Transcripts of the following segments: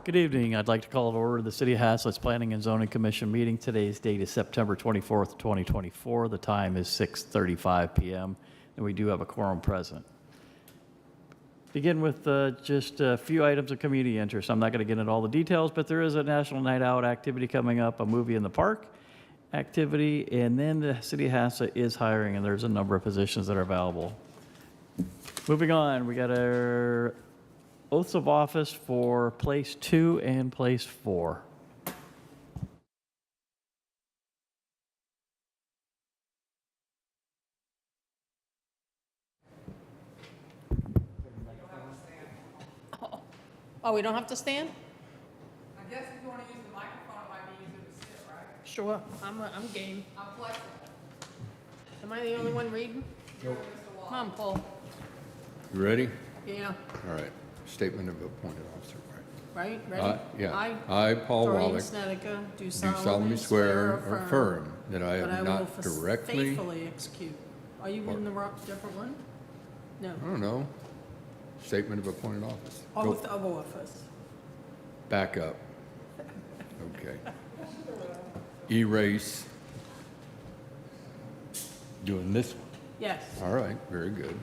Good evening. I'd like to call to order the City of Haslet's Planning and Zoning Commission meeting. Today's date is September 24th, 2024. The time is 6:35 p.m., and we do have a quorum present. Begin with just a few items of community interest. I'm not going to get into all the details, but there is a National Night Out activity coming up, a movie in the park activity, and then the City of Haslet is hiring, and there's a number of positions that are available. Moving on, we got our oaths of office for place 2 and place 4. Oh, we don't have to stand? I guess if you want to use the microphone, it might be easier to sit, right? Sure, I'm game. I'm flexible. Am I the only one reading? Nope. Come on, Paul. You ready? Yeah, All right. Statement of appointed officer, right? right, ready? Yeah. I, Paul Doreen, Wallick, Snediker, do do solemnly swear or affirm that I that I have will not directly, faithfully execute. Are you reading the different one? No. I don't know, statement of appointed office. Go Oath of office. back up. Okay. Erase. Doing this one. Yes. All right, very good.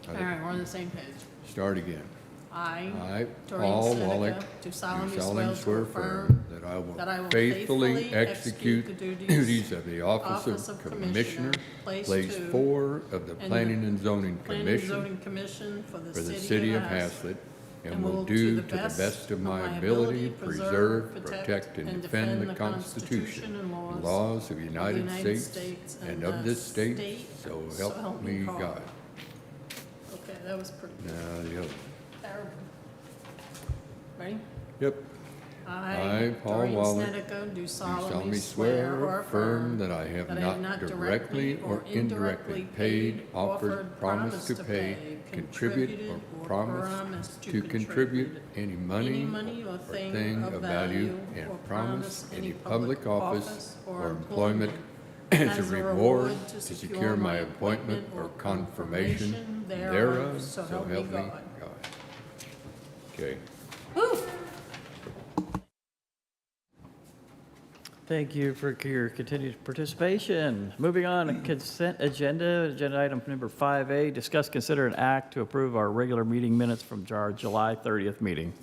All right, we're on the same page. Start again. I, Doreen Paul Snediker, Wallick, do do solemnly solemnly swear swear or affirm affirm that I will faithfully faithfully execute execute the the duties duties of the office of Commissioner, Place Place 2, 4 of the and Planning and Zoning Planning and Commission Zoning Commission for for the City of Haslet, and will will do to the best of my ability preserve, protect, and defend the Constitution and laws of the United States and of this state, so help me God. Okay, that was pretty good. Now, the other. Terrible. Ready? Yep. I, Paul Doreen Wallick, Snediker, do do solemnly swear or affirm that I have that I not directly or indirectly paid, offered, promised to pay, contribute, or promised to contribute any money or thing of value, and promise any public office or employment as a reward to secure my appointment or confirmation thereof, so help me God. Okay. Whew. Thank you for your continued participation. Moving on, consent agenda, agenda item number 5A, discuss, consider, and act to approve our regular meeting minutes from our July 30th meeting.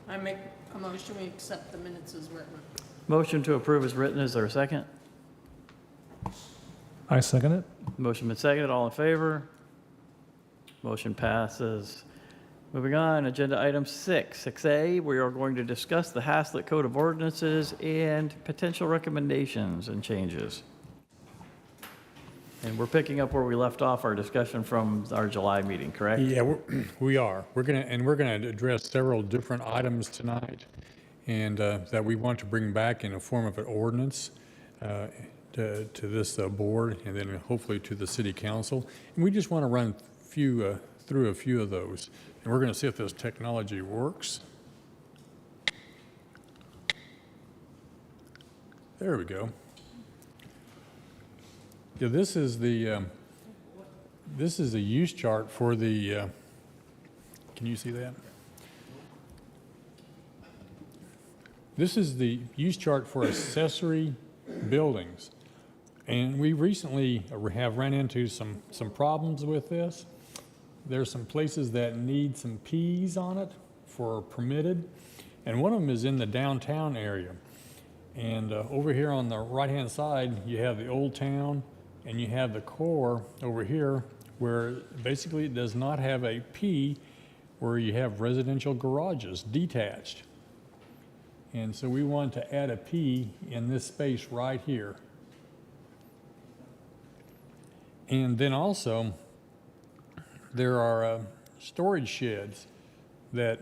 I make a motion, we accept the minutes as written. Motion to approve is written. Is there a second? I second it. Motion been seconded. All in favor? Motion passes. Moving on, agenda item 6A, we are going to discuss the Haslet Code of Ordinances and potential recommendations and changes. And we're picking up where we left off our discussion from our July meeting, correct? Yeah, we are. We're gonna address several different items tonight, and that we want to bring back in a form of an ordinance to this board, and then hopefully to the city council. And we just want to run through a few of those. And we're going to see if this technology works. There we go. Yeah, this is the use chart for the. Can you see that? This is the use chart for accessory buildings, and we recently have run into some problems with this. There's some places that need some Ps on it for permitted, and one of them is in the downtown area. And over here on the right-hand side, you have the Old Town, and you have the core over here, where basically it does not have a P, where you have residential garages detached. And so we want to add a P in this space right here. And then also, there are storage sheds that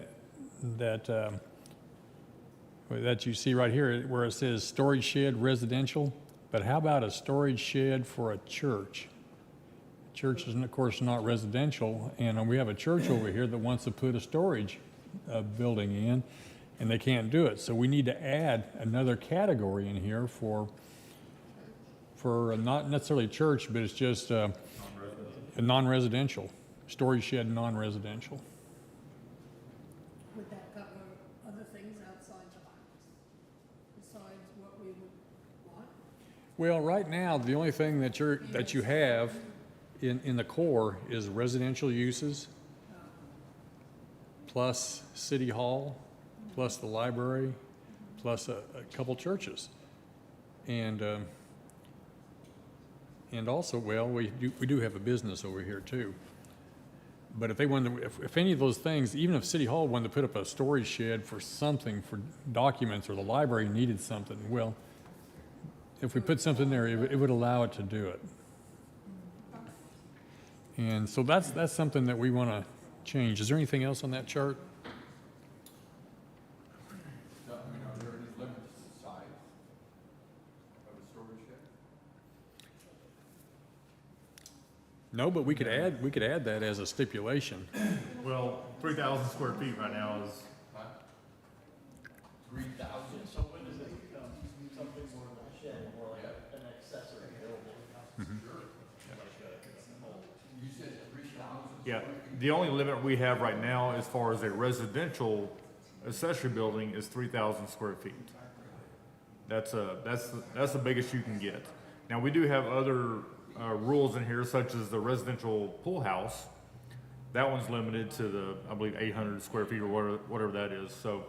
you see right here where it says storage shed residential, but how about a storage shed for a church? Church is, of course, not residential, and we have a church over here that wants to put a storage building in, and they can't do it. So we need to add another category in here for not necessarily church, but it's just a non-residential. Storage shed non-residential. Would that cover Well, right now, the only thing that you have in the core is residential uses, plus City Hall, plus the library, plus a couple churches. And also, well, we do have a business over here too. But if they wanted to, if any of those things, even if City Hall wanted to put up a storage shed for something, for documents, or the library needed something, well, if we put something there, it would allow it to do it. And so that's something that we want to change. Is there anything else on that chart? No, I mean, are there any limits to the size of a storage shed? No, but we could add that as a stipulation. Well, 3,000 square feet right now is, 3,000? So when does it become something more than a shed, more like an accessory building? You said 3,000? yeah, the only limit we have right now as far as a residential accessory building is 3,000 square feet. That's the biggest you can get. Now, we do have other rules in here, such as the residential pool house. That one's limited to the, I believe, 800 square feet or whatever that is. So,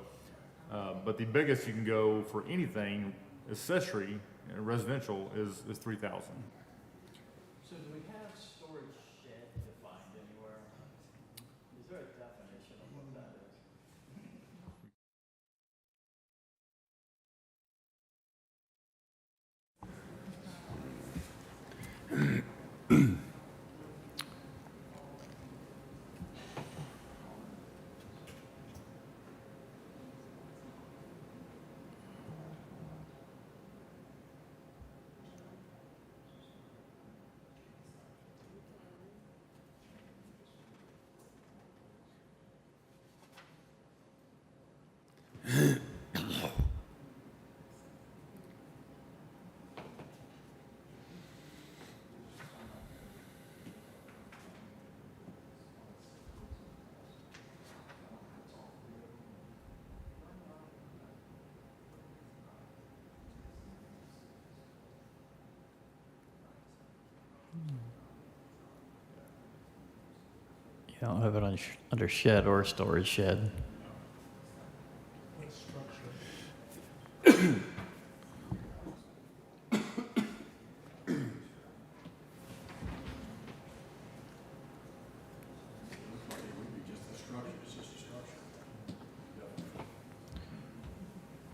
but the biggest you can go for anything accessory residential is 3,000. So do we have storage shed defined anywhere? Is there a definition of what that is? You don't have it under shed or storage shed.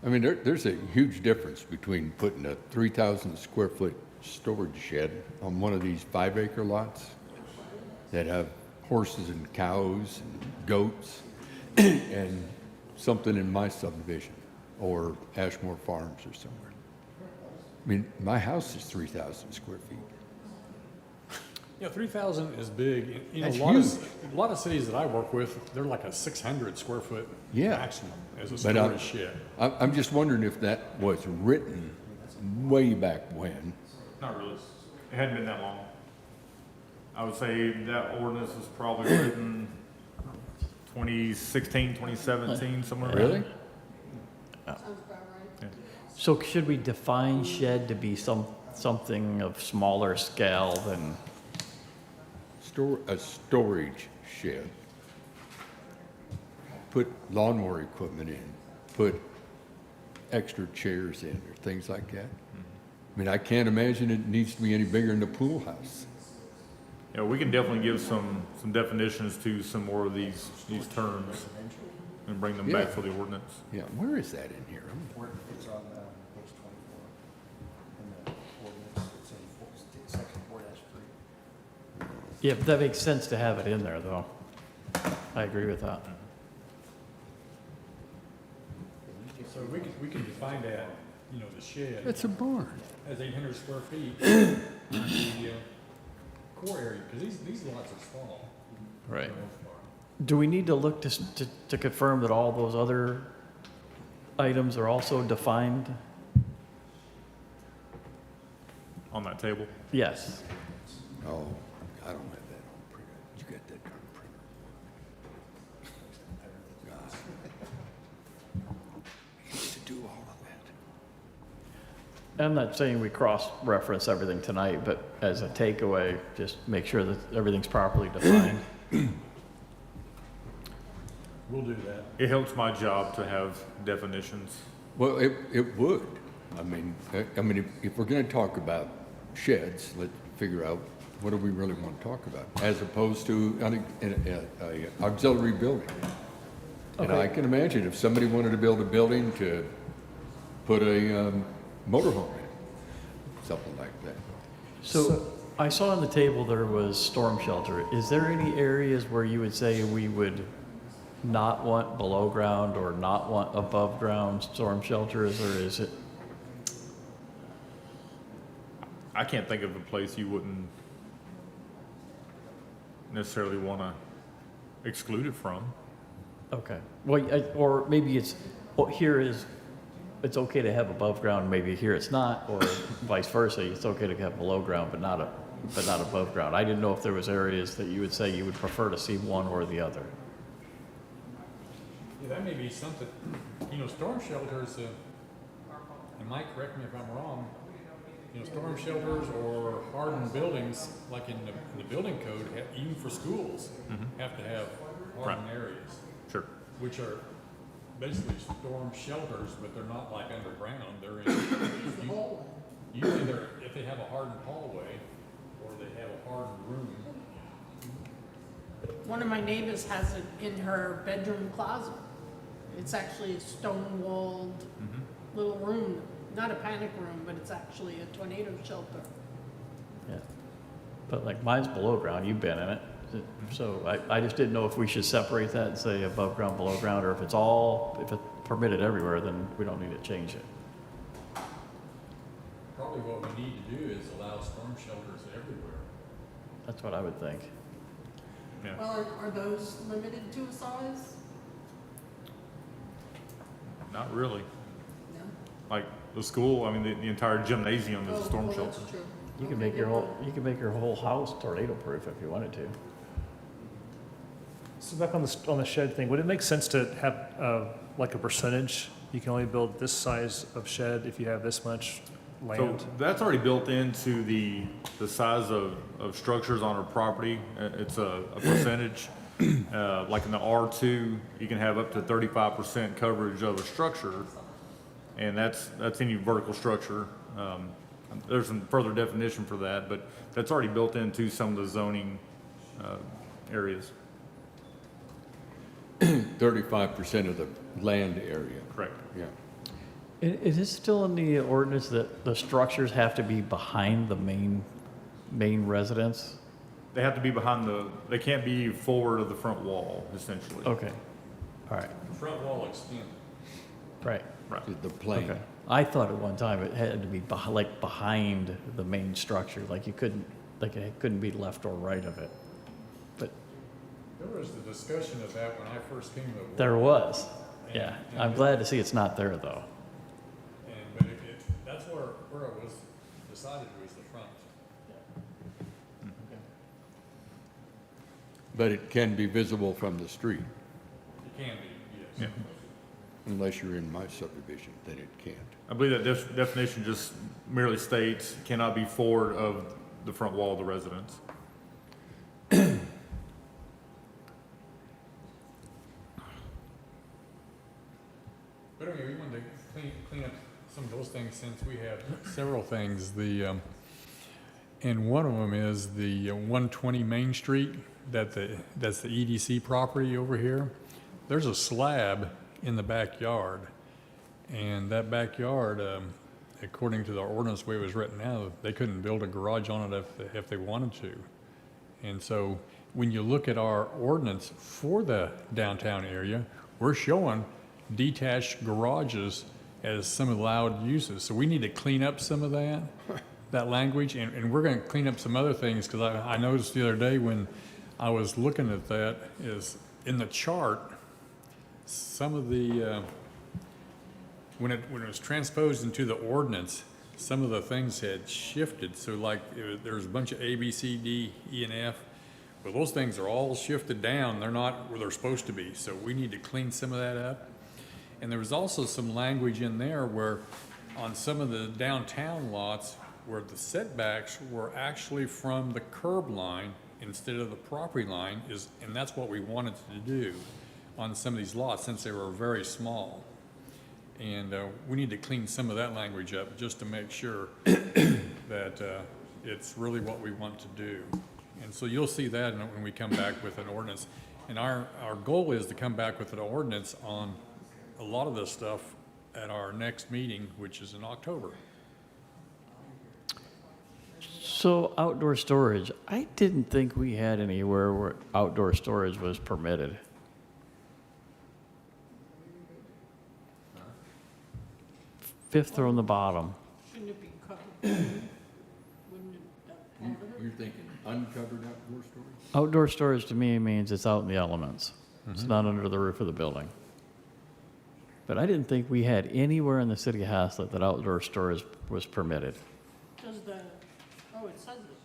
I mean, there's a huge difference between putting a 3,000 square foot storage shed on one of these 5-acre lots that have horses and cows and goats and something in my subdivision or Ashmore Farms or somewhere. I mean, my house is 3,000 square feet. Yeah, 3,000 is big. You know, That's a lot of cities that I work with, they're like a 600 square foot Yeah. maximum as a But storage shed. I'm just wondering if that was written way back when. Not really. It hadn't been that long. I would say that ordinance was probably written 2016, 2017, somewhere around. Really? So should we define shed to be something of smaller scale than, A storage shed. Put lawnmower equipment in, put extra chairs in, or things like that. I mean, I can't imagine it needs to be any bigger than the pool house. Yeah, we can definitely give some definitions to some more of these terms and bring them back Yeah. for the ordinance. Yeah, where is that in here? It's on page 24 in the ordinance. It's in section 4-3. yeah, but that makes sense to have it in there, though. I agree with that. So we can define that, you know, the shed It's a barn. as 800 square feet in the core area, because these lots are small. Right. for the most part. Do we need to look to confirm that all those other items are also defined? On that table. Yes. Oh, I don't have that on printer. You got that darn printer. God. I used to do all of that. I'm not saying we cross-reference everything tonight, but as a takeaway, just make sure that everything's properly defined. We'll do that. It helps my job to have definitions. Well, it would. I mean, if we're gonna talk about sheds, let's figure out what do we really want to talk about, as opposed to a auxiliary building. And I Okay. can imagine if somebody wanted to build a building to put a motorhome in, something like that. So I saw on the table there was storm shelter. Is there any areas where you would say we would not want below ground or not want above ground storm shelters, or is it? I can't think of a place you wouldn't necessarily want to exclude it from. Okay. Well, or maybe it's, well, here is, it's okay to have above ground, maybe here it's not, or vice versa. It's okay to have below ground, but not above ground. I didn't know if there was areas that you would say you would prefer to see one or the other. Yeah, that may be something, storm shelters, and Mike, correct me if I'm wrong, storm shelters or hardened buildings, like in the building code, even for schools, have to have hardened areas, Sure. which are basically storm shelters, but they're not like underground. They're in, usually they're, if they have a hardened hallway or they have a hardened room. One of my neighbors has it in her bedroom closet. It's actually a stone-walled little room, not a panic room, but it's actually a tornado shelter. Yeah. But like mine's below ground, you've been in it. So I just didn't know if we should separate that and say above ground, below ground, or if it's permitted everywhere, then we don't need to change it. Probably what we need to do is allow storm shelters everywhere. That's what I would think. Yeah. Well, are those limited to a size? Not really. No. Like the school, I mean, the entire gymnasium is a storm well, shelter. that's true. You can Okay, make your then whole house tornado proof if you wanted to. So back on the shed thing, would it make sense to have like a percentage? You can only build this size of shed if you have this much So land. that's already built into the size of structures on our property. It's a percentage. Like in the R2, you can have up to 35% coverage of a structure, and that's any vertical structure. There's some further definition for that, but that's already built into some of the zoning areas. 35% of the land area, Correct. yeah. Is it still in the ordinance that the structures have to be behind the main residence? They have to be they can't be forward of the front wall, essentially. Okay. All right. The front wall extended. Right. Right. The plane. Okay. I thought at one time it had to be behind the main structure, like it couldn't be left or right of it. But There was the discussion of that when I first came to the board. there was. Yeah. I'm glad to see it's not there though. But that's where it was decided was the front. But it can be visible from the street, It can be, yes. Yeah. unless you're in my subdivision, then it can't. I believe that definition just merely states cannot be forward of the front wall of the residence. But anyway, we wanted to clean up some of those things since we have several things. And one of them is the 120 Main Street, that's the EDC property over here. There's a slab in the backyard, and that backyard, according to the ordinance way it was written now, they couldn't build a garage on it if they wanted to. And so when you look at our ordinance for the downtown area, we're showing detached garages as some allowed uses. So we need to clean up some of that language, and we're gonna clean up some other things, because I noticed the other day when I was looking at that, is in the chart, some of the, when it was transposed into the ordinance, some of the things had shifted. So like, there was a bunch of A, B, C, D, E, and F. Well, those things are all shifted down. They're not where they're supposed to be. So we need to clean some of that up. And there was also some language in there where on some of the downtown lots where the setbacks were actually from the curb line instead of the property line and that's what we wanted to do on some of these lots since they were very small. And we need to clean some of that language up just to make sure that it's really what we want to do. And so you'll see that when we come back with an ordinance. And our goal is to come back with an ordinance on a lot of this stuff at our next meeting, which is in October. So outdoor storage, I didn't think we had anywhere where outdoor storage was permitted. Fifth from the bottom. Shouldn't it be covered? Wouldn't it, that part of it? You're thinking uncovered outdoor storage? Outdoor storage to me means it's out in the elements. It's not under the roof of the building. But I didn't think we had anywhere in the city of Haslet that outdoor storage was permitted. Does the, oh, it says it.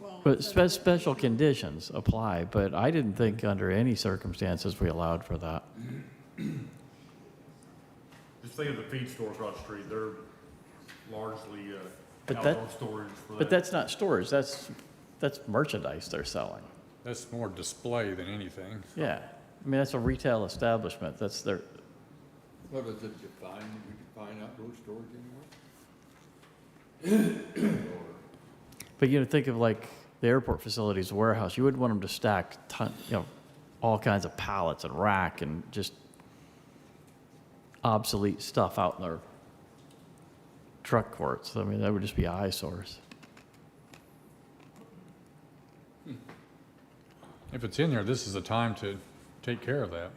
Well, But it says it. special conditions apply, but I didn't think under any circumstances we allowed for that. Just think of the feed store across the street, they're largely But that- outdoor storage for that. But that's not storage, that's merchandise they're selling. That's more display than anything. Yeah, I mean, that's a retail establishment, that's their, What does it define? Do we define outdoor storage anywhere? but you know, think of like the airport facilities, warehouse, you wouldn't want them to stack all kinds of pallets and rack and just obsolete stuff out in their truck courts. I mean, that would just be eyesores. If it's in there, this is the time to take care of that.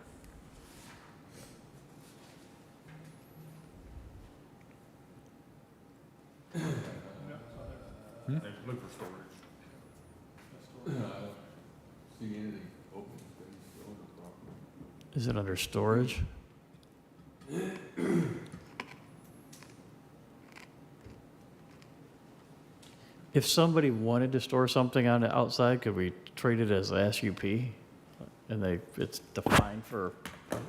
They look for storage. See anything open space on the property? Is it under storage? If somebody wanted to store something on the outside, could we treat it as a SUP? And it's defined for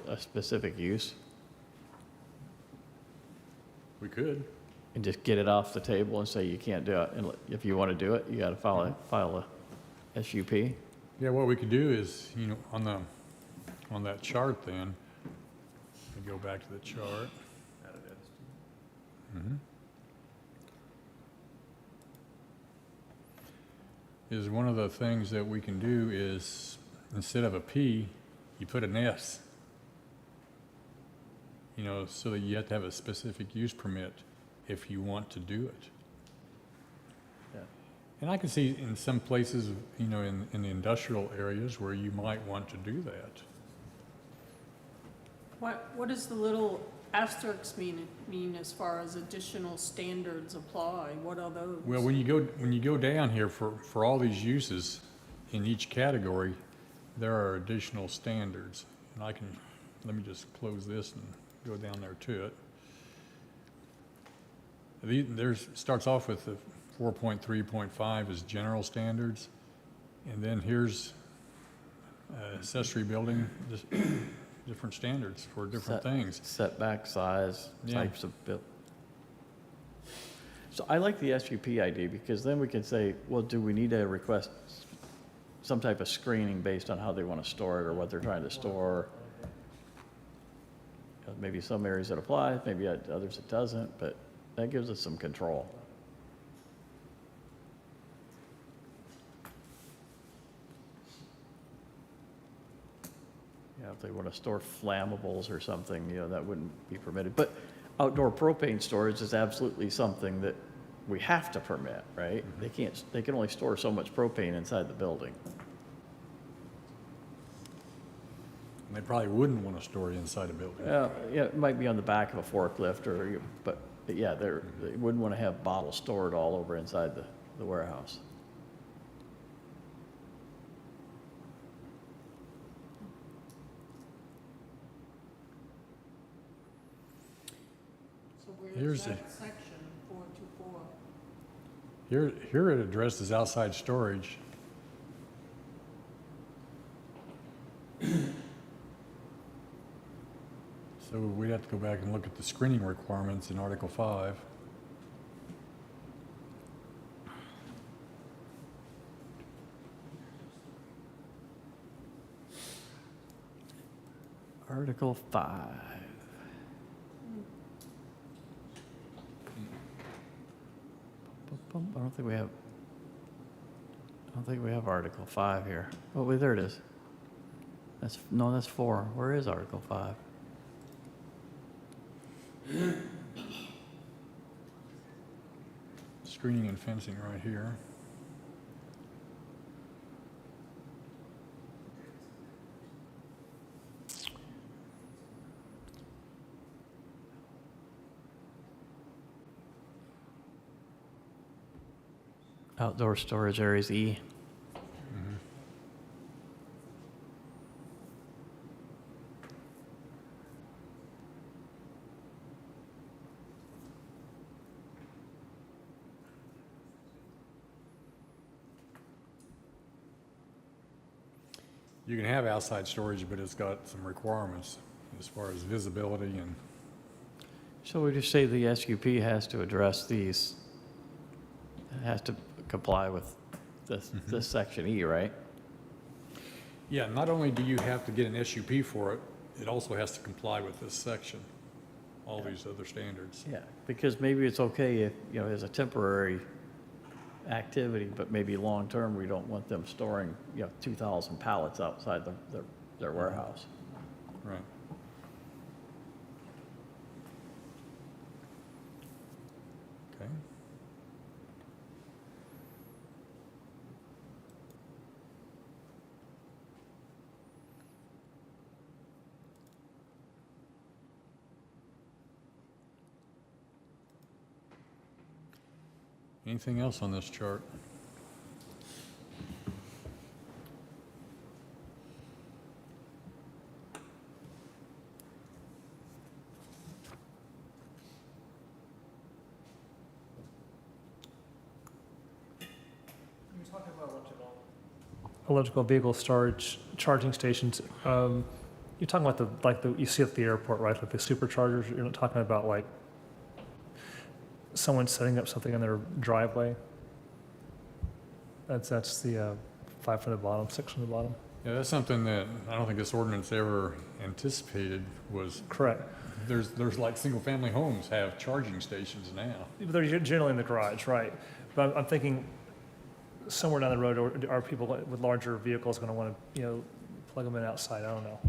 a specific use? We could. And just get it off the table and say you can't do it? And if you want to do it, you got to file a SUP? Yeah, what we could do is, on that chart then, we go back to the chart. Is one of the things that we can do is, instead of a P, you put an S. So that you have to have a specific use permit if you want to do it. Yeah. And I can see in some places, in the industrial areas where you might want to do that. What does the little asterisks mean as far as additional standards apply? What are those? Well, when you go down here for all these uses in each category, there are additional standards. And let me just close this and go down there to it. There's starts off with the 4.3.5 is general standards, and then here's accessory building, different standards for different things. Setback, size, Yeah. types of build. So I like the SUP idea because then we can say, well, do we need to request some type of screening based on how they want to store it or what they're trying to store? Maybe some areas it applies, maybe others it doesn't, but that gives us some control. Yeah, if they want to store flammables or something, that wouldn't be permitted. But outdoor propane storage is absolutely something that we have to permit, right? They can only store so much propane inside the building. And they probably wouldn't want to store it inside a building. Yeah, it might be on the back of a forklift but yeah, they wouldn't want to have bottles stored all over inside the warehouse. So where's Here's that section, 424? Here it addresses outside storage. So we'd have to go back and look at the screening requirements in Article 5. Article 5. I don't think we have Article 5 here. Oh, wait, there it is. That's 4. Where is Article 5? Screening and fencing right here. Outdoor storage areas, E. You can have outside storage, but it's got some requirements as far as visibility and, So we just say the SUP has to address these, has to comply with this section E, right? yeah, not only do you have to get an SUP for it, it also has to comply with this section, all these other standards. Yeah, because maybe it's okay if, as a temporary activity, but maybe long-term, we don't want them storing, 2,000 pallets outside their warehouse. Right. Okay. Anything else on this chart? You're talking about electrical vehicle storage charging stations. You're talking about you see at the airport, right? Like the superchargers. You're not talking about like someone setting up something in their driveway. That's the 5 from the bottom, 6 from the bottom. Yeah, that's something that I don't think this ordinance ever anticipated was, Correct. there's like single-family homes have charging stations now. They're generally in the garage, right? But I'm thinking somewhere down the road, are people with larger vehicles going to want to, plug them in outside? I don't know.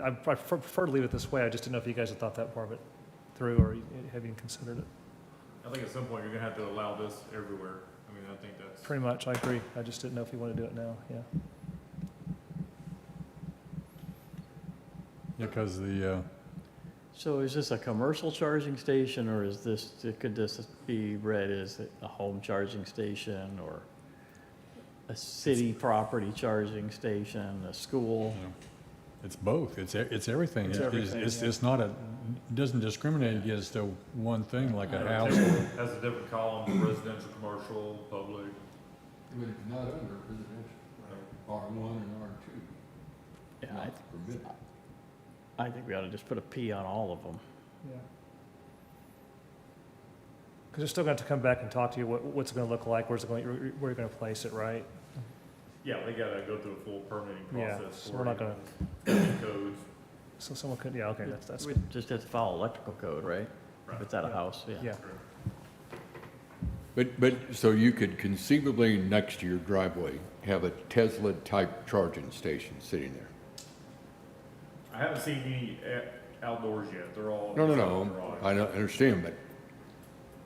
I prefer to leave it this way. I just didn't know if you guys had thought that part of it through or have you considered it. I think at some point you're gonna have to allow this everywhere. I mean, I think that's. Pretty much, I agree. I just didn't know if you want to do it now, yeah. Because the, So is this a commercial charging station, or could this be read as a home charging station, or a city property charging station, a school? it's both, it's everything. It's everything, It's not it doesn't discriminate against one thing like a house. Has a different column, residential, commercial, public. But it's not under residential, R1 and R2. Yeah, Not permitted. I think we ought to just put a P on all of them. Yeah. Because they're still going to come back and talk to you, what's it going to look like, where you're going to place it, right? Yeah, they gotta go through a full permitting Yeah, process. so for we're not it. gonna- Codes. So someone could, yeah, okay, that's We just have to follow electrical code, right? If it's at a Yeah. house, yeah. But, so you could conceivably, next to your driveway, have a Tesla-type charging station sitting there? I haven't seen any outdoors yet. They're all. No, inside the garage. I don't understand, but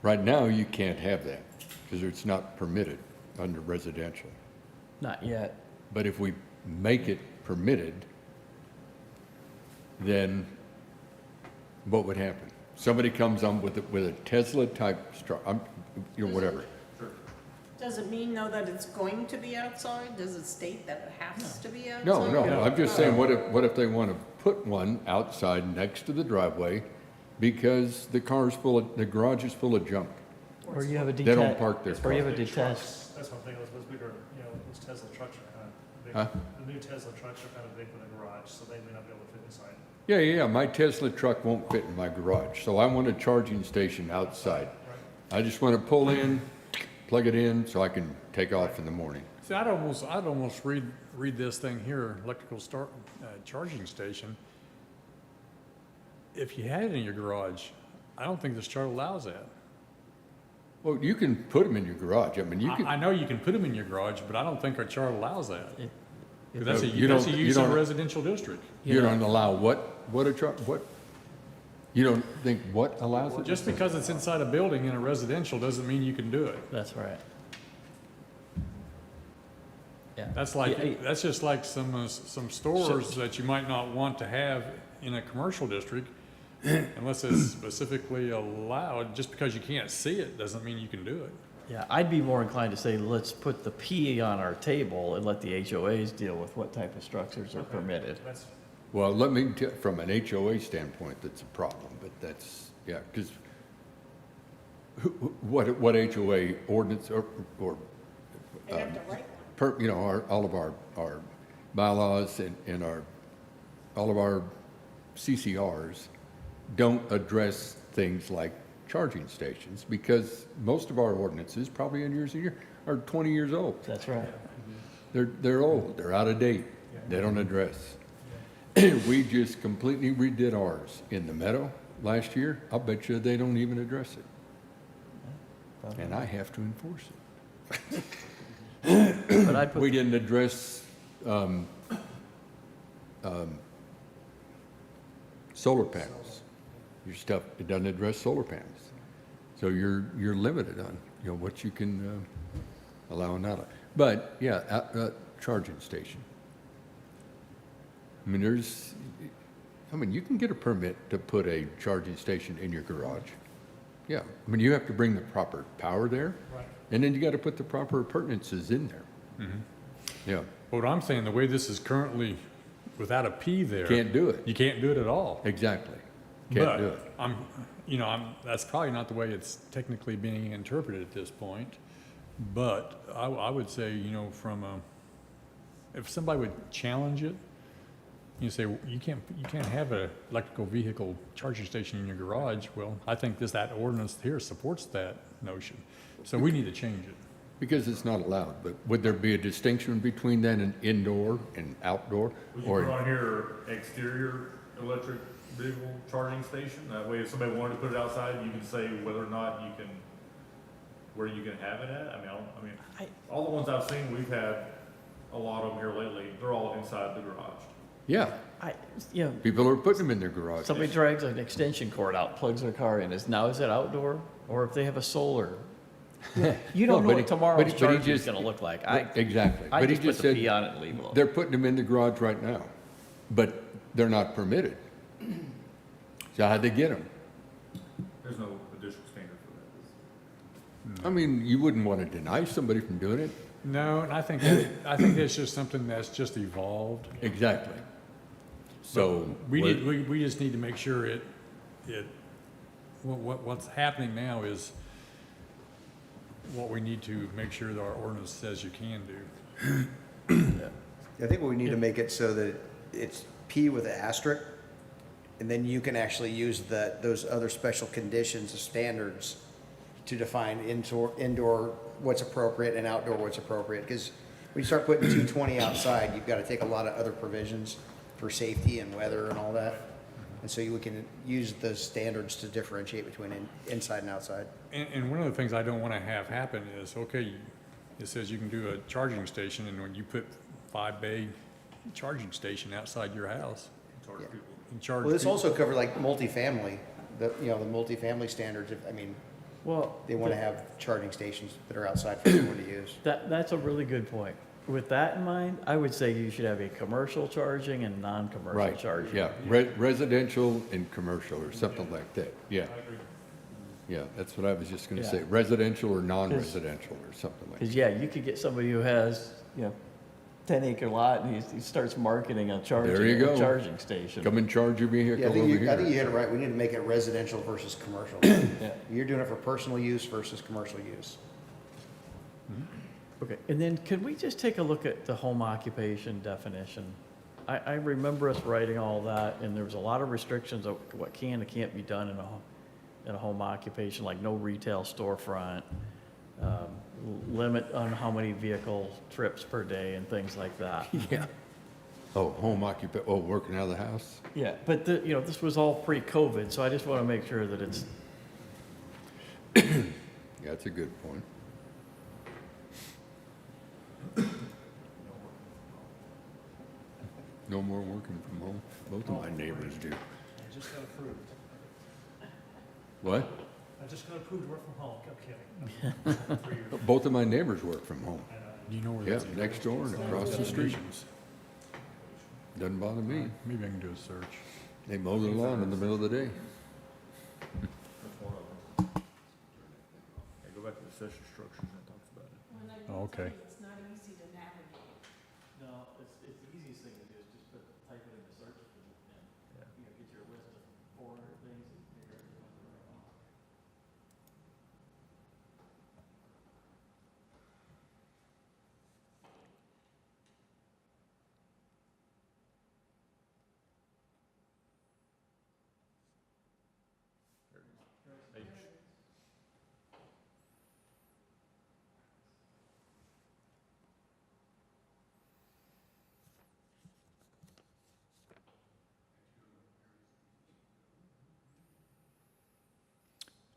right now you can't have that because it's not permitted under residential. Not yet. But if we make it permitted, then what would happen? Somebody comes on with a Tesla-type, whatever. Does it mean, though, that it's going to be outside? Does it state that it has to be outside? No, I'm just saying, what if they want to put one outside next to the driveway because the garage is full of junk? Or you have a They don't detached, park their or you car. have a detached, That's one thing, those bigger, those Tesla trucks are kind of big. Huh? The new Tesla trucks are kind of big for the garage, so they may not be able to fit inside. Yeah, my Tesla truck won't fit in my garage, so I want a charging station outside. I just want to pull in, plug it in, so I can take off in the morning. See, I'd almost read this thing here, electrical charging station. If you had it in your garage, I don't think this chart allows that. Well, you can put them in your garage, I mean, you can. I know you can put them in your garage, but I don't think our chart allows that. 'Cause that's a You that's a don't- you use of a don't- residential district. You don't allow what a truck, what? You don't think what allows it? Just because it's inside a building in a residential doesn't mean you can do it. That's right. Yeah. That's Yeah, like, that's just like some stores that you might not want to have in a commercial district unless it's specifically allowed. Just because you can't see it doesn't mean you can do it. Yeah, I'd be more inclined to say, let's put the P on our table and let the HOAs deal with what type of structures are permitted. Well, let me, from an HOA standpoint, that's a problem, but that's, yeah, because what HOA ordinance or They have to write one. you know, all of our bylaws and all of our CCRs don't address things like charging stations, because most of our ordinances, probably in years are 20 years old. That's right. They're old, they're out of date, they don't address. We just completely redid ours in the Meadow last year. I'll bet you they don't even address it. And I have to enforce it. But I'd put We didn't address solar panels. Your stuff, it doesn't address solar panels. So you're limited on, you know, what you can allow and not allow. But, yeah, charging station. I mean, you can get a permit to put a charging station in your garage. Yeah, I mean, you have to bring the proper power there. Right. And then you got to put the proper appurtenances in there. Yeah, What I'm saying, the way this is currently, without a P there. can't do it. You can't do it at all. Exactly. Can't do it. But that's probably not the way it's technically being interpreted at this point. But I would say, if somebody would challenge it, you say, you can't have an electrical vehicle charging station in your garage. Well, I think that ordinance here supports that notion. So we need to change it. Because it's not allowed, but would there be a distinction between then an indoor and outdoor? Would you put on here exterior electric vehicle charging station? That way, if somebody wanted to put it outside, you can say whether or not you can, where you can have it at? All the ones I've seen, we've had a lot of them here lately, they're all inside the garage. Yeah, people are putting them in their garage. somebody drags an extension cord out, plugs their car in, is it outdoor? Or if they have a solar? You don't No, know but what he tomorrow's just- charging is gonna look like. Exactly. I But he just put just the said P on it and leave it alone. they're putting them in the garage right now, but they're not permitted. So how'd they get them? There's no additional standard for that. I mean, you wouldn't want to deny somebody from doing it. No, and I think that's just something that's just evolved. Exactly. So. We just need to make sure what's happening now is what we need to make sure that our ordinance says you can do. I think we need to make it so that it's P with an asterisk, and then you can actually use those other special conditions or standards to define indoor what's appropriate and outdoor what's appropriate. Because when you start putting 220 outside, you've got to take a lot of other provisions for safety and weather and all that. And so we can use those standards to differentiate between inside and outside. And one of the things I don't want to have happen is, okay, it says you can do a charging station, and when you put 5-bay charging station outside your house Charge Yeah. people. and charge Well, this people. also covered like multifamily, the multifamily standards. Well, They want to have charging stations that are outside for everyone to use. that's a really good point. With that in mind, I would say you should have a commercial charging and non-commercial Right, charging. yeah, residential and commercial or something like that, yeah. I agree. Yeah, that's what I was just gonna Yeah. say, residential or non-residential or something like that. Because, you could get somebody who has, 10-acre lot and he starts marketing a There you go. charging station. Come and charge your vehicle Yeah, I over think you here. hit it right. We need to make it residential versus commercial. Yeah. You're doing it for personal use versus commercial use. Okay, and then could we just take a look at the home occupation definition? I remember us writing all that, and there was a lot of restrictions of what can and can't be done in a home occupation, like no retail storefront, limit on how many vehicle trips per day and things like that. Yeah. Oh, working out of the house? Yeah, but this was all pre-COVID, so I just want to make sure that it's, Yeah, that's a good point. No more working from home. Both of my neighbors do. I just got approved. What? I just got approved to work from home. I'm kidding. 3 years. Both of my neighbors work from home. Do you know where Yeah, that's? next door and across the street. Doesn't bother me. Maybe I can do a search. They mow the lawn in the middle of the day. That's one of them. Yeah, go back to the session structures and it talks about it. When I Oh, tell okay. you, it's not easy to navigate. no, it's the easiest thing to do is just type it in the search and, Yeah. get your list of 400 things and figure out what they're on. H.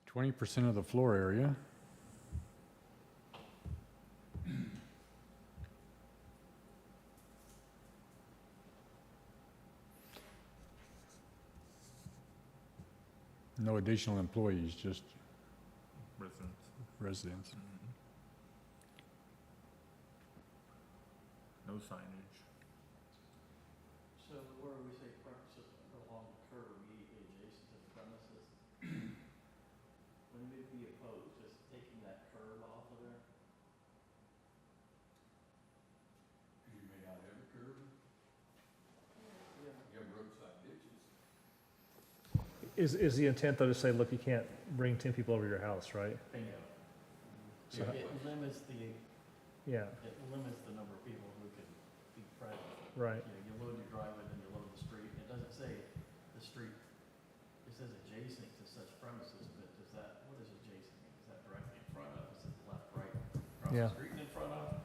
20% of the floor area. No additional employees, just Residents. residents. No signage. So where we say premises along the curb immediately adjacent to the premises, wouldn't it be opposed, just taking that curb off of there? You may not have a curb. You have roadside ditches. Is the intent though to say, look, you can't bring 10 people over your house, right? Bingo. So- It limits Yeah, the number of people who can be present. right. You load your driveway, then you load the street. It doesn't say the street, it says adjacent to such premises, but what does adjacent mean? Is that directly in front of, is it left, right, across Yeah. the street and in front of?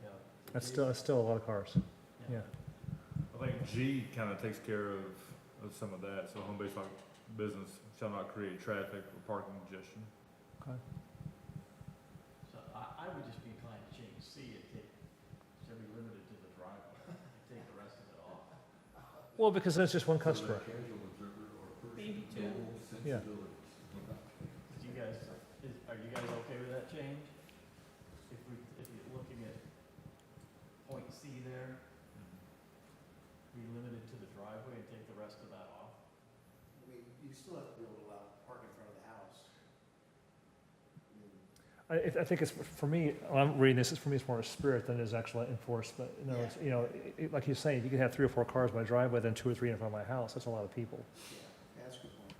Yeah. That's still a lot of cars. Yeah. I think G kind of takes care of some of that, so home-based business shall not create traffic or parking congestion. Okay. So I would just be inclined to change C and shall be limited to the driveway, take the rest of it off. Well, because that's just one customer. Casual observer or person Maybe with two. normal Yeah. sensibilities. Are you guys okay with that change? If you're looking at point C there, be limited to the driveway and take the rest of that off? I mean, you still have to be able to allow parking in front of the house. I think it's, for me, when I'm reading this, for me, it's more a spirit than it is actual enforcement. Like you're saying, you can have 3 or 4 cars in my driveway, then 2 or 3 in front of my house. That's a lot of people. Yeah, that's a good point.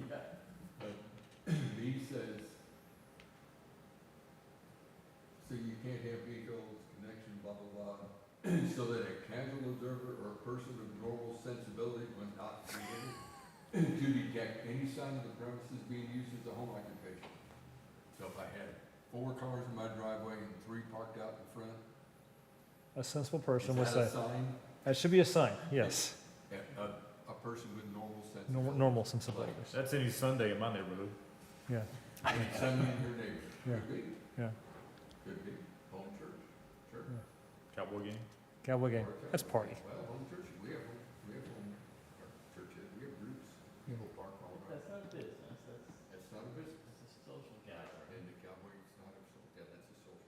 Yeah. B says, so you can't have vehicles, connection, blah, blah, blah, so that a casual observer or a person of normal sensibility will not be able to detect any sign of the premises being used as a home occupation. So if I had 4 cars in my driveway and 3 parked out in front, A sensible person would is that say, a sign? that should be a sign, yes. A person with normal sensibility. Normal sensibilities. That's any Sunday in my neighborhood. Yeah, Any Sunday in your neighborhood. Yeah. Could be, yeah. could be, home church, sure. Cowboy game. Cowboy game. That's party. Well, home church, we have home churches, we have groups, people park all around. That's not a business, It's not a business, that's a social gathering. and the cowboy, it's not a, yeah, that's a social.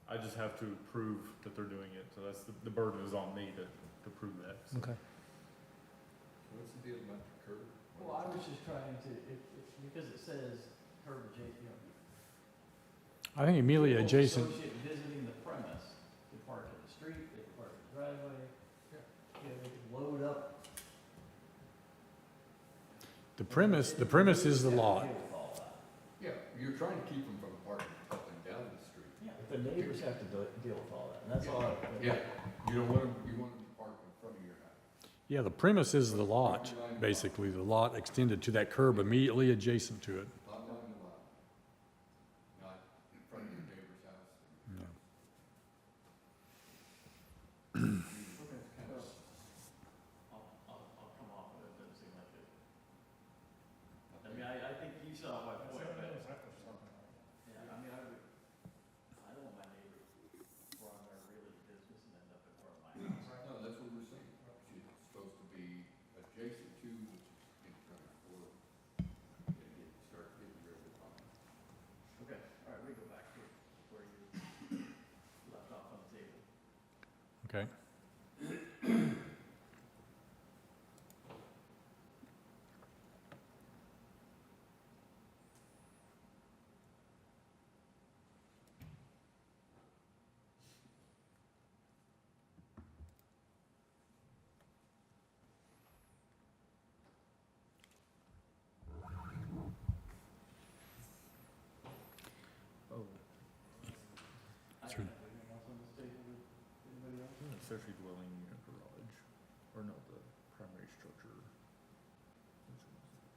I just have to prove that they're doing it, so that's the burden is on me to prove that. So Okay. What's the deal about the curb? Well, I was just trying to, because it says curb adjacent, I think immediately people adjacent, associate visiting the premise, they park in the street, they can park in the driveway. Yeah. They can load up. the premise is the lot. Deal with all that. Yeah, you're trying to keep them from parking up and down the street. Yeah, the neighbors have to deal with all that, and that's all. Yeah, you don't want them, you want them to park in front of your house. Yeah, the premise is the lot, basically, the lot extended to that curb immediately adjacent to it. Lot line to lot. Not in front of your neighbor's house. No. I'll come off of it, doesn't seem like it. I mean, I think you saw my point, but, yeah, I mean, I don't want my neighbor run their really business and end up in front of my house. No, that's what we're saying. It's supposed to be adjacent to, which is in front of QUORUM. Start getting rid of the problem. Okay, all right, we go back to where you left off on the table. Okay. Oh, I Sure. don't have anything else on this table, anybody else? accessory dwelling unit garage, or no, the primary structure. Which one is it?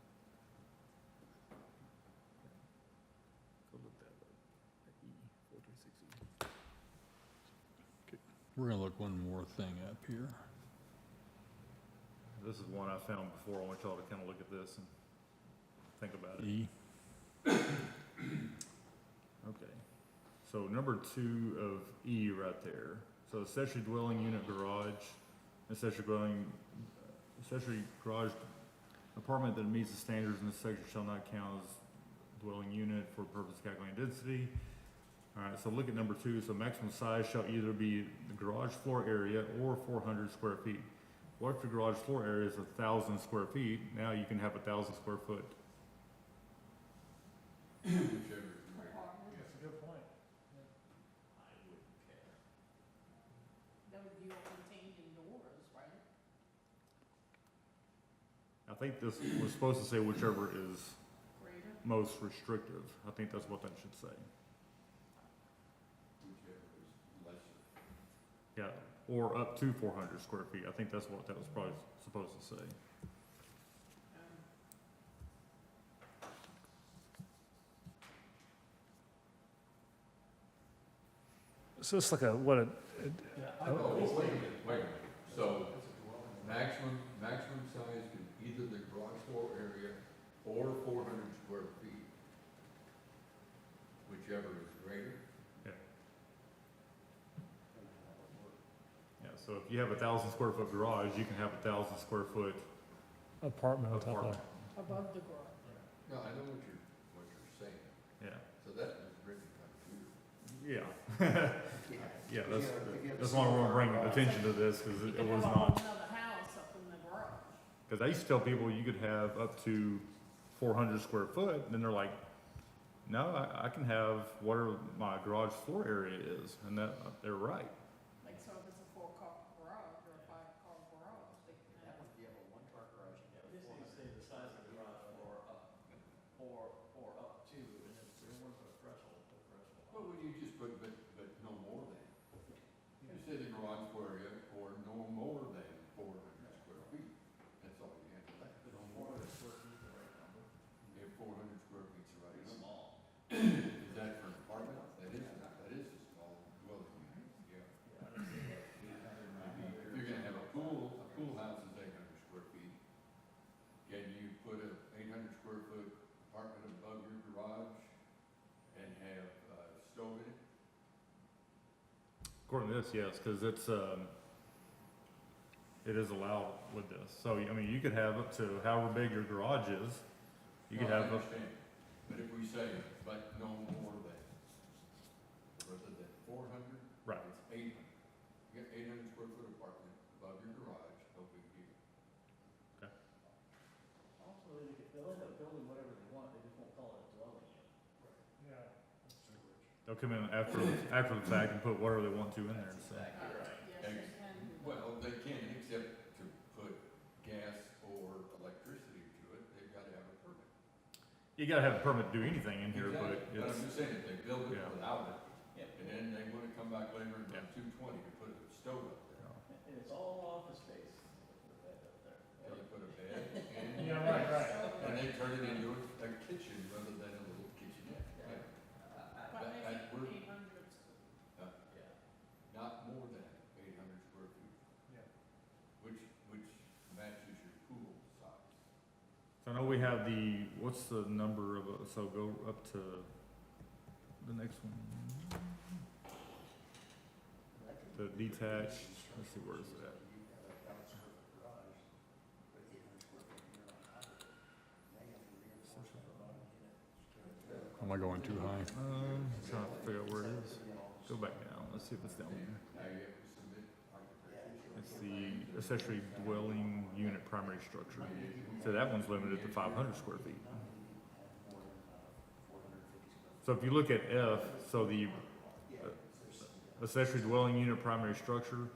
Go look that up, at E, 426E. We're gonna look one more thing up here. This is one I found before, I want y'all to kind of look at this and think about it. E. Okay, so number 2 of E right there. So accessory dwelling unit garage, accessory garage apartment that meets the standards in this section shall not count as dwelling unit for purpose of calculating density. All right, so look at number 2. So maximum size shall either be the garage floor area or 400 square feet. What if the garage floor area is 1,000 square feet? Now you can have 1,000 square foot. Whichever is greater. That's a good point. I wouldn't care. That would be all contained indoors, right? I think this was supposed to say whichever is Greater? most restrictive. I think that's what that should say. Whichever is lesser. Yeah, or up to 400 square feet. I think that's what that was probably supposed to say. So it's like a, what, a, Oh, wait a minute, wait a minute. So maximum size can either the garage floor area or 400 square feet. Whichever is greater. Yeah, so if you have 1,000 square foot garage, you can have 1,000 square foot apartment on top of apartment. that. Above the garage. No, I know what you're saying. Yeah, So that was written kind of weird. yeah. Yeah, that's why I want to bring attention to this, because You it could was have not, another house up in the garage. because I used to tell people you could have up to 400 square foot, and then they're like, no, I can have whatever my garage floor area is, and that, they're right. Like, so if it's a 4-car garage or a 5-car garage, they can have. If you have a 1-car garage, you can have This needs to say the size of the garage floor up, or up to, and then there was a threshold, Well, would you just put, but no more than? You say the garage floor area or no more than 400 square feet. That's all you have to that. No more than square feet, the right number. If 400 square feet's the right Pretty number. small. Is that for an apartment? That is a small dwelling unit, yeah. If you're gonna have a pool house is 800 square feet. Can you put a 800 square foot apartment above your garage and have a stove in it? According to this, yes, because it is allowed with this. So, I mean, you could have up to however big your garage is, you could No, I have up, understand. But if we say, but no more than, rather than 400, right. it's 800. You got 800 square foot apartment above your garage, no big deal. Also, they'll end up building whatever they want, they just won't call it a dwelling unit. Yeah. They'll come in after the fact and put whatever they want to in there, so. Exactly right. Yes, they can do that. Well, they can, except to put gas or electricity to it, they've got to have a permit. You gotta have a permit to do anything in here, but Exactly. But I'm it's, just saying, if they build it Yeah. without it, Yeah. and then they wanna come back later and run 220 to put a stove up there. And it's all office space. They put a bed in. Yeah, right. And they turn it into a kitchen rather than a little kitchenette. But That- maybe we're- 800. Uh, Not more than 800 square feet, Yeah. which matches your pool size. So I know we have the, what's the number of, so go up to the next one. The detached, let's see, where is it at? Am I going too high? Trying to figure out where it is. Go back down, let's see if it's down here. Now you have to submit architecture. It's the accessory dwelling unit primary structure. So that one's limited to 500 square feet. So if you look at F, so the accessory dwelling unit primary structure,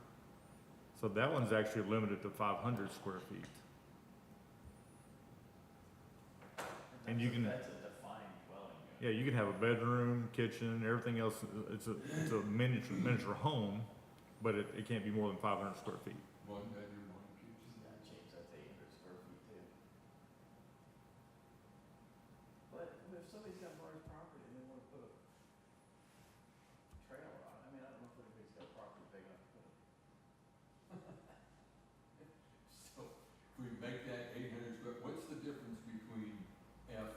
so that one's actually limited to 500 square feet. And you can, That's a defined dwelling unit. yeah, you can have a bedroom, kitchen, everything else. It's a miniature home, but it can't be more than 500 square feet. One bedroom, one kitchen. Gotta change that to 800 square feet too. But if somebody's got large property and they wanna put a trailer on, I mean, I don't know if anybody's got property big enough to put a. So if we make that 800 square, what's the difference between F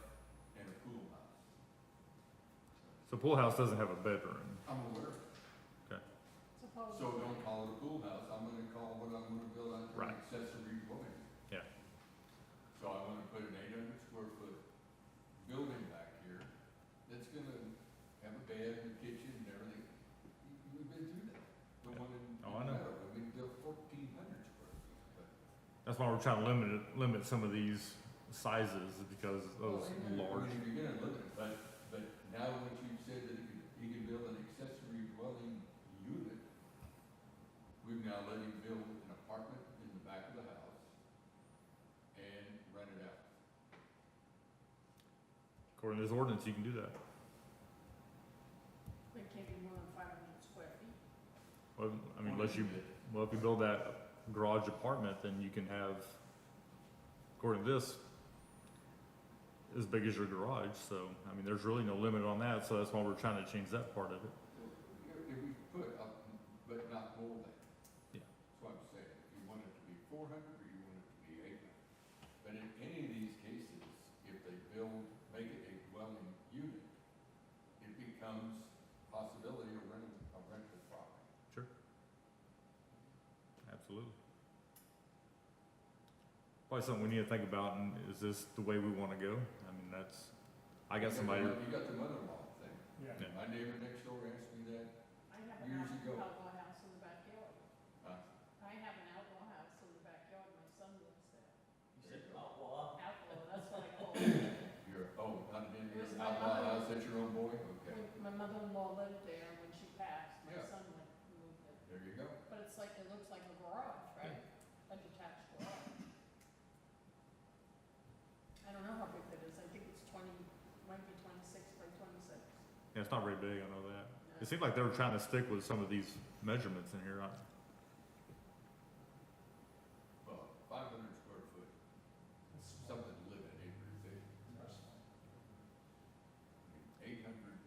and a pool house? So pool house doesn't have a bedroom. I'm aware. Okay. Suppose. So don't call it a pool house, I'm gonna call what I'm gonna build out there Right. an accessory dwelling. Yeah. So I wanna put an 800 square foot building back here that's gonna have a bed and a kitchen and everything. We've been through that. The one in Oh, I know. Meadow, I mean, they're 1,400 square feet, but. That's why we're trying to limit some of these sizes because those Well, I large. mean, if you're gonna limit it, but now that you said that he can build an accessory dwelling unit, we've now let him build an apartment in the back of the house and rent it out. According to this ordinance, you can do that. It can't be more than 500 square feet. Well, I mean, unless you, well, if you build that garage apartment, then you can have, according to this, as big as your garage. So, I mean, there's really no limit on that. So that's why we're trying to change that part of it. If we put up, but not more than. Yeah. That's what I'm saying. If you want it to be 400 or you want it to be 800. But in any of these cases, if they make it a dwelling unit, it becomes possibility of rental property. Sure. Absolutely. Probably something we need to think about, and is this the way we want to go? I mean, I got somebody, You got the mother-in-law thing. Yeah. My neighbor next door asked me that. I have an Years ago. outlaw house in the backyard. Uh, I have an outlaw house in the backyard. My son lives there. You said outlaw? Outlaw, that's what I call it. not an It was Indian my outlaw mother. house, that's your own boy? Okay, My mother-in-law lived there when she passed. My Yeah. son moved it. there you go. But it's like, it looks like a garage, right? A detached garage. I don't know how big that is. I think it's 20, might be 26 by 26. yeah, it's not very big, I know that. It seemed like they were trying to stick with some of these measurements in here. Well, 500 square foot, it's something to live in, 800 feet. 800,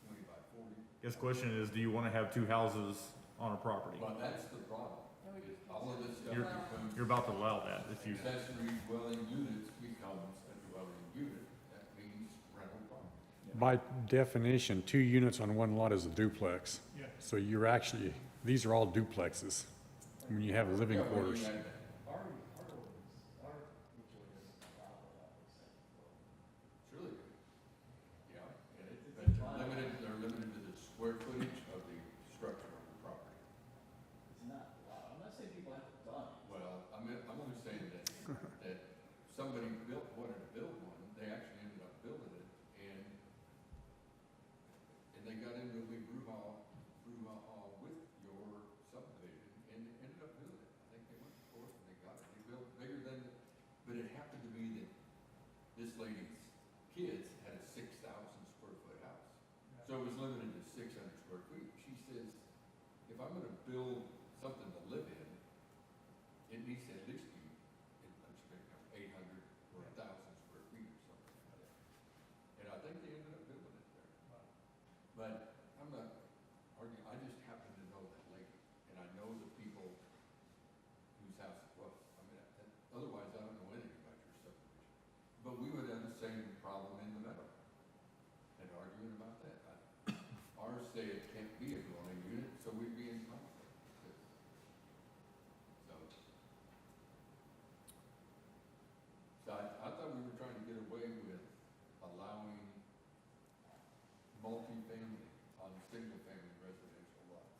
20 by 40. Guess the question is, do you want to have two houses on a property? Well, that's the problem. Yeah, we is could all of this stuff You're- becomes. You're about to allow that if you, Accessory dwelling units becomes a dwelling unit. That means rental property. By definition, 2 units on one lot is a duplex. Yeah. So you're actually, these are all duplexes when you have living Yeah, when you quarters. add that. It's really good. Yeah, but they're limited to the square footage of the structure of the property. It's not allowed. I'm not saying people have to done it. Well, I'm only saying that somebody wanted to build one, they actually ended up building it, and they got into a big brouhaha with your subdivision, and they ended up doing it. I think they went to court, I'm gonna build something to live in, it needs to at least be, let's say, 800 or 1,000 square feet or something like that. And I think they ended up building it there. But I'm not arguing, I just happen to know that lady, and I know the people whose house it was. I mean, otherwise, I don't know anything about your subdivision. But we would have the same problem in the meadow, and arguing about that. Ours say it can't be a dwelling unit, so we'd be in conflict. So I thought we were trying to get away with allowing multifamily on single-family residential lots.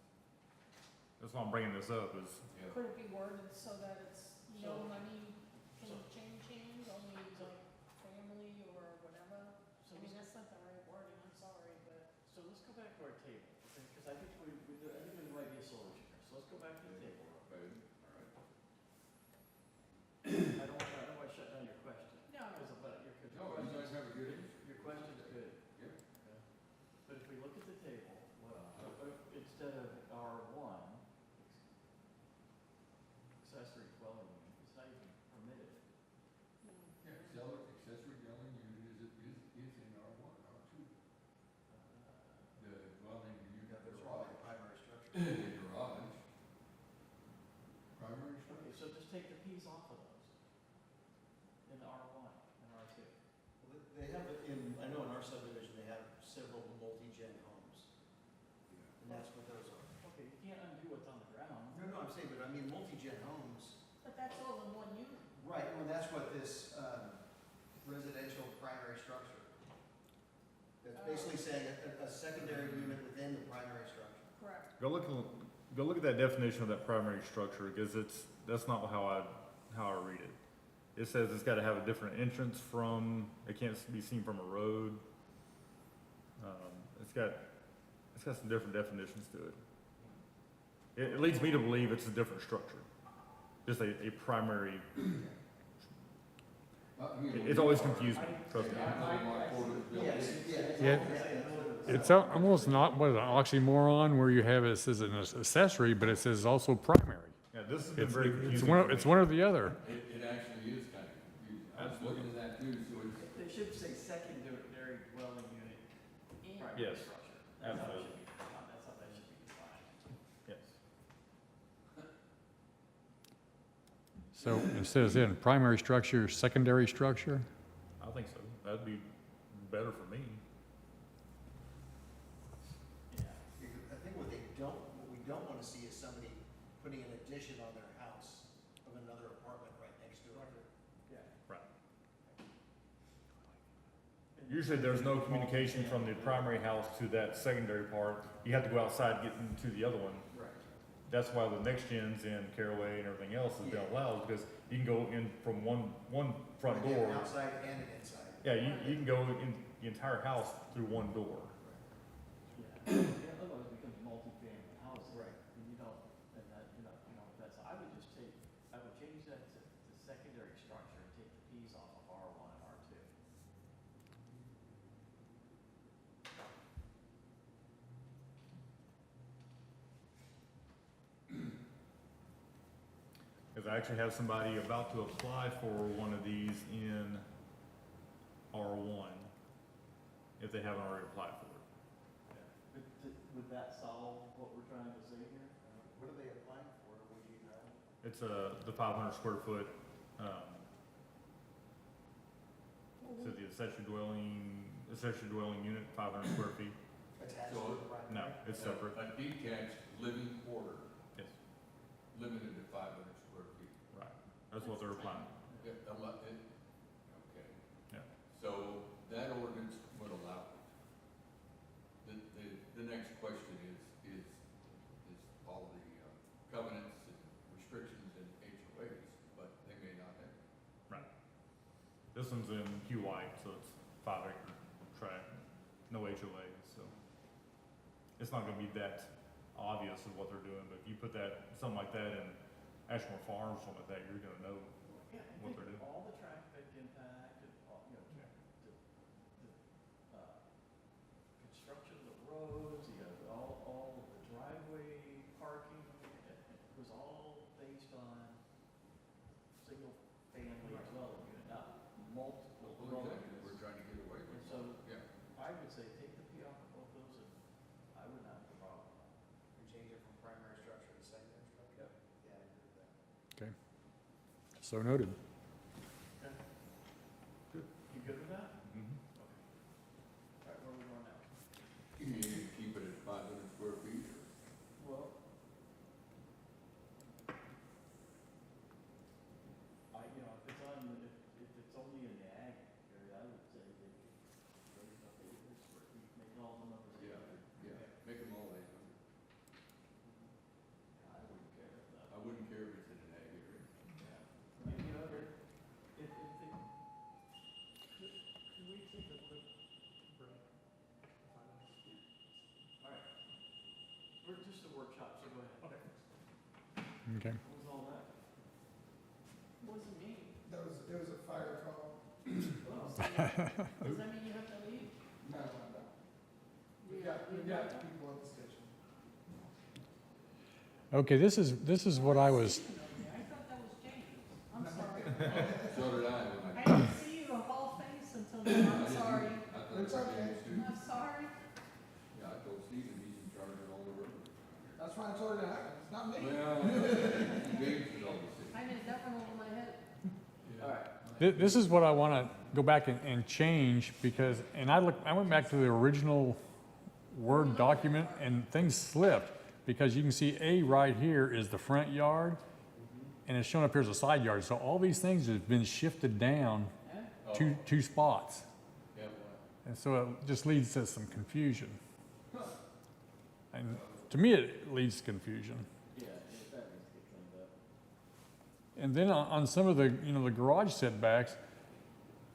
That's why I'm bringing this up is, Yeah. Could it be worded so that it's no So- money can change hands, only like family or whatever? So I mean, let's- that's not the right wording, I'm sorry, but. So let's go back to our table, because I think I think there might be a solution here. So let's go back to the table. Okay, all right. I don't want to shut down your question. No. But your No, you guys have a good answer. your question's good. Yeah. Okay. But if we look at the table, instead of R1, accessory dwelling unit, it's not even permitted. Yeah, accessory dwelling unit is in R1, R2. The dwelling unit, the garage. Primary structure. The garage. Primary Okay, structure. so just take the Ps off of those. In the R1 and R2. They have, I know in our subdivision, they have several multi-gen homes, and that's what those are. Okay, you can't undo what's on the ground. No, I'm saying, but I mean, multi-gen homes, But that's all in one unit. Right, well, that's what this residential primary structure. That's basically saying a secondary unit within the primary structure. Correct. go look at that definition of that primary structure, because that's not how I read it. It says it's gotta have a different entrance from, it can't be seen from a road. It's got some different definitions to it. It leads me to believe it's a different structure, just a primary, it's always confused me, trust me. It's almost not, what, an oxymoron where you have it says an accessory, but it says also primary. Yeah, this has been It's, very it's confusing. one, for me. it's one or the other. It actually is kind of confusing. I was looking at that too, so it's, They should say secondary dwelling unit And primary Yes, structure. That's how it absolutely. should be, that's how that should be defined. Yes. So it says in primary structure, secondary structure. I think so. That'd be better for me. Yeah. I think what we don't want to see is somebody putting an addition on their house of another apartment right next to it. Yeah. Right. Usually there's no communication from the primary house to that secondary part. You have to go outside to get into the other one. Right. That's why the next gens in Caraway and everything else has been Yeah. allowed, because you can go in from one front Like an door. outside and an inside. Yeah, you can go in the entire house through one door. Yeah, otherwise it becomes multi-family housing. Right. And you don't, and that, that's, I would just I would change that to secondary structure and take the Ps off of R1 and R2. Because I actually have somebody about to apply for one of these in R1, if they haven't already applied for it. Would that solve what we're trying to say here? What are they applying for, would you know? It's the 500 square foot, so the accessory dwelling unit, 500 square feet. Attached So- to the primary? No, it's separate. a detached living quarter Yes, limited to 500 square feet. right. That's what they're applying. Yeah, okay. Yeah. So that ordinance would allow it. The next question is all the covenants and restrictions and HOAs, but they may not have. Right. This one's in Q White, so it's 5-acre tract, no HOA, so it's not gonna be that obvious of what they're doing, but if you put something like that in Ashmore Farms, something like that, you're gonna know. Yeah, I What think they're doing. all the traffic impact, and all, construction of the roads, you got all of the driveway parking So noted. You good with that? Mhm. All right, where are we going now? You need to keep it at 500 square feet. Well, if it's on, if it's only in the ag area, I would say they raise up 800 square feet, make all the numbers. Yeah, make them all 800. I wouldn't care if that. I wouldn't care if it's in an ag area. If they, can we take a quick break? All right. We're just a workshop, so go ahead. Okay. Okay. What was all that? Wasn't me. It was a fire call. Does that mean you have to leave? No. We got people at the station. Okay, this is what I was, I thought that was James. I'm sorry. So did I when I didn't see you a whole face until now. I'm sorry. I thought it It's was okay. James too. I'm sorry. Yeah, I told Stephen he's in charge of all the road. That's why I told her that. It's not me. Well, James is all the same. I had that one over my head. All right. this is what I want to go back and change because, and I went back to the original Word document and things slipped because you can see A right here is the front yard and it's shown up here as a side yard. So all these things have been shifted down two spots. Yeah, And so it just leads to some confusion. And to me, it leads to confusion. Yeah, if that needs to get cleaned up. And then on some of the, the garage setbacks,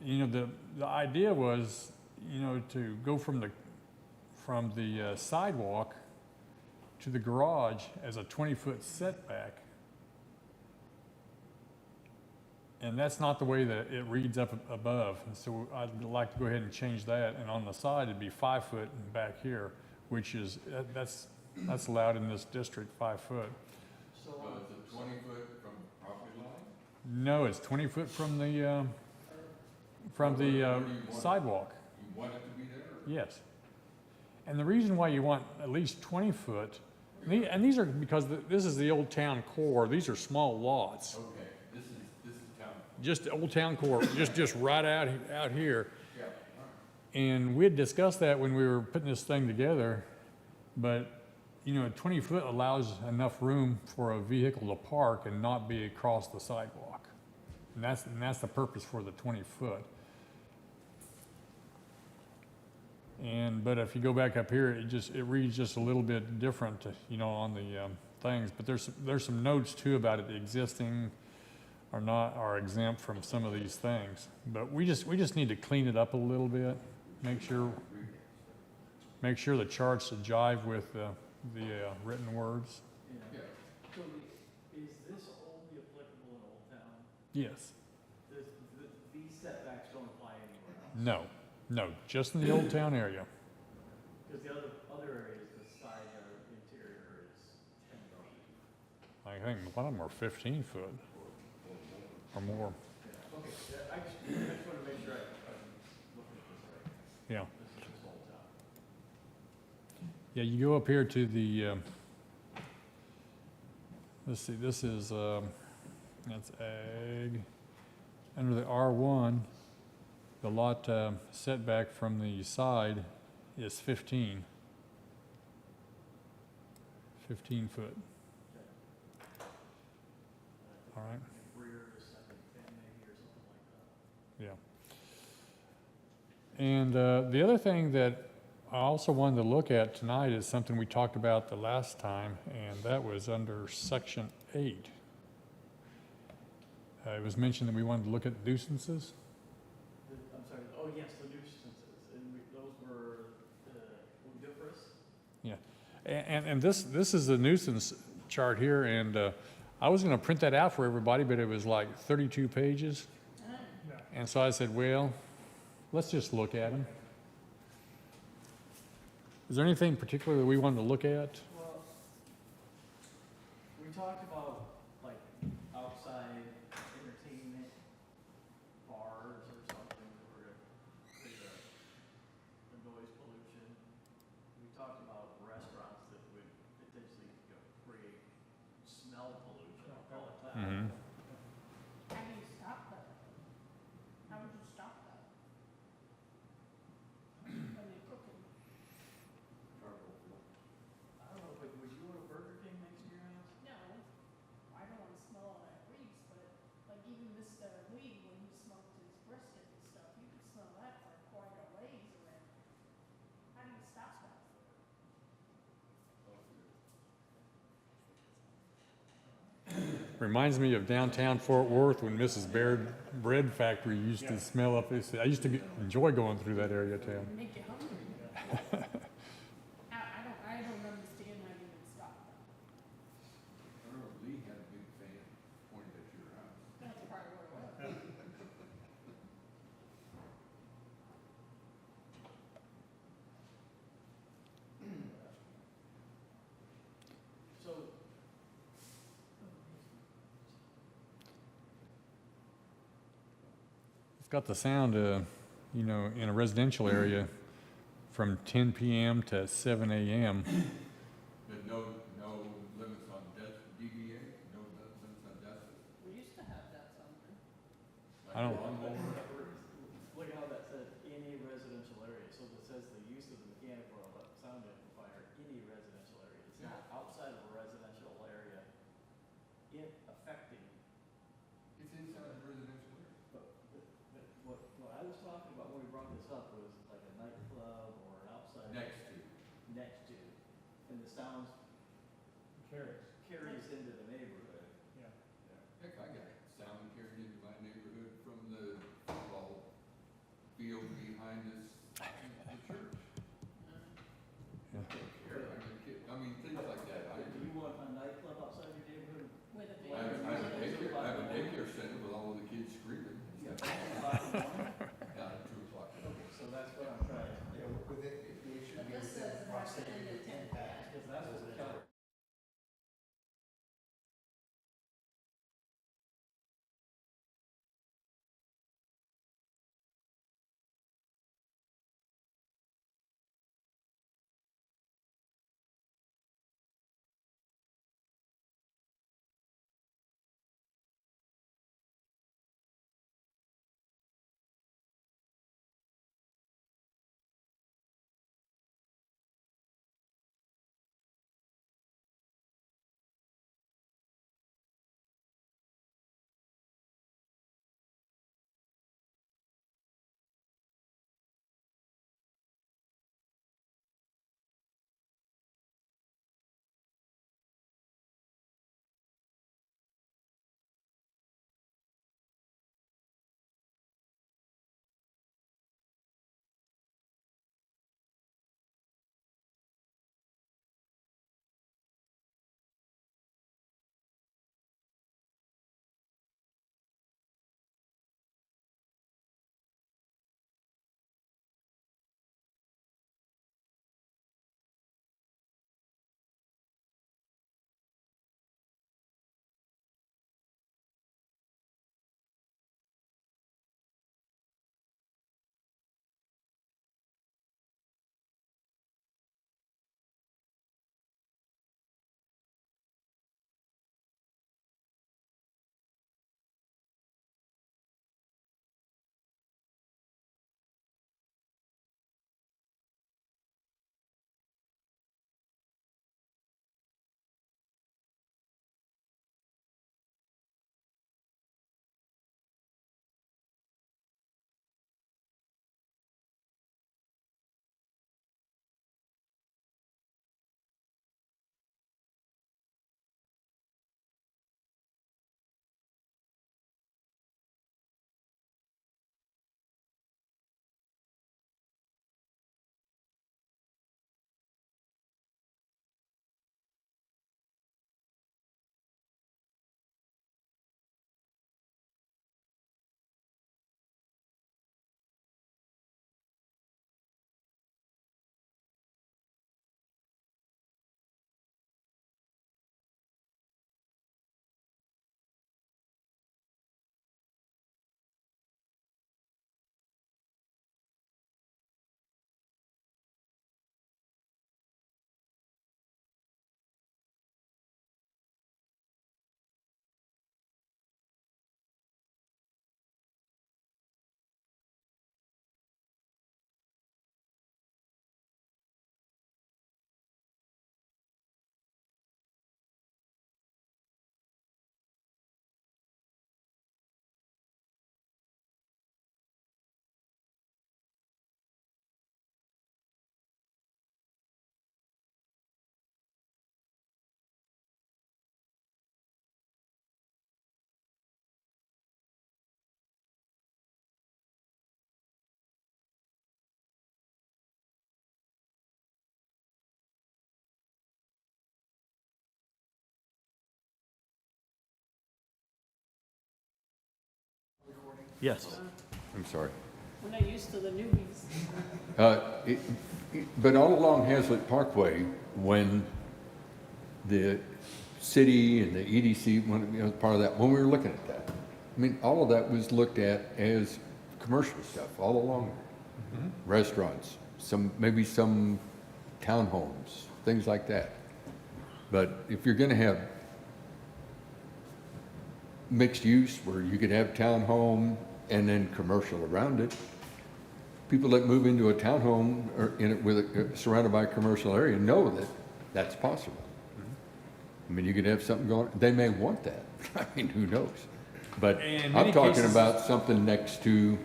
the idea was, to go from the sidewalk to the garage as a 20-foot setback. And that's not the way that it reads up above. And so I'd like to go ahead and change that. And on the side, it'd be 5 foot back here, which is, that's allowed in this district, 5 foot. So, So it's a 20 foot from the property line? No, it's 20 foot from the Where do you want it? sidewalk. You want it to be there? Yes. And the reason why you want at least 20 foot, and these are because this is the Old Town core. These are small lots. Okay, this is town. Just Old Town core, just right out here. Yeah, all right. And we had discussed that when we were putting this thing together, but 20 foot allows enough room for a vehicle to park and not be across the sidewalk. And that's the purpose for the 20 foot. But if you go back up here, it reads just a little bit different, on the things. But there's some notes too about it. The existing are exempt from some of these things. But we just need to clean it up a little bit. Make sure the charts jive with the written words. yeah. So is this only applicable in Old Town? Yes. These setbacks don't apply anywhere else? No, just in the Old Town area. Because the other areas, the side yard interior is 10 feet. I think a lot of them are 15 foot or more. Okay, I just want to make sure I'm looking at this right. Yeah. This is just Old Town. Yeah, you go up here to the, let's see, this is, that's ag. Under the R1, the lot setback from the side is 15 foot. All right, Rear is 7, 10 maybe or something like that. yeah. And the other thing that I also wanted to look at tonight is something we talked about the last time, and that was under section 8. It was mentioned that we wanted to look at nuisances. I'm sorry, oh yes, the nuisances, and those were odoriferous? Yeah, and this is the nuisance chart here, and I was going to print that out for everybody, but it was like 32 pages. And so I said, well, let's just look at them. Is there anything particular that we wanted to look at? Well, we talked about like outside entertainment, bars or something, that were gonna create a noise pollution. We talked about restaurants that would potentially create smell pollution, I'll call it that. Mhm. Have you reminds me of downtown Fort Worth when Mrs. Baird Bread Factory used to smell up. I used to enjoy going through that area of town. Make you hungry. I don't understand how you would stop that. I don't know, Lee had a big fan pointed at your house. That's probably what it was. So, It's got the sound, you know, in a residential area from 10 p.m. to 7 a.m. But no limits on DBA, no limits on decibels. We used to have that something. I don't, look how that says in a residential area. So it says the use of the mechanical or sound amplifier in a residential area. It's not outside of a residential area affecting. It's inside the residential area. But what I was talking about when we brought this up was like a nightclub or an outside. Next to, and the sounds carries into the neighborhood. Yeah. Heck, I got sound carried into my neighborhood from the football field behind this, the church. I don't care, I mean, things like that. Do you want a nightclub outside your neighborhood? With a I have a daycare center with all of the kids screaming. Yeah. Not at 2 o'clock. So that's what I'm trying to. But this says it has to end at 10 p.m. Because that's what the Yes. I'm sorry. We're not used to the newbies. But all along Haslet Parkway, when the city and the EDC, part of that, when we were looking at that, I mean, all of that was looked at as commercial stuff all along. Restaurants, maybe some townhomes, things like that. But if you're gonna have mixed use where you could have townhome and then commercial around it, people that move into a townhome or surrounded by a commercial area know that that's possible. I mean, you could have something going, they may want that. I mean, who knows? But In I'm many talking cases- about something next to,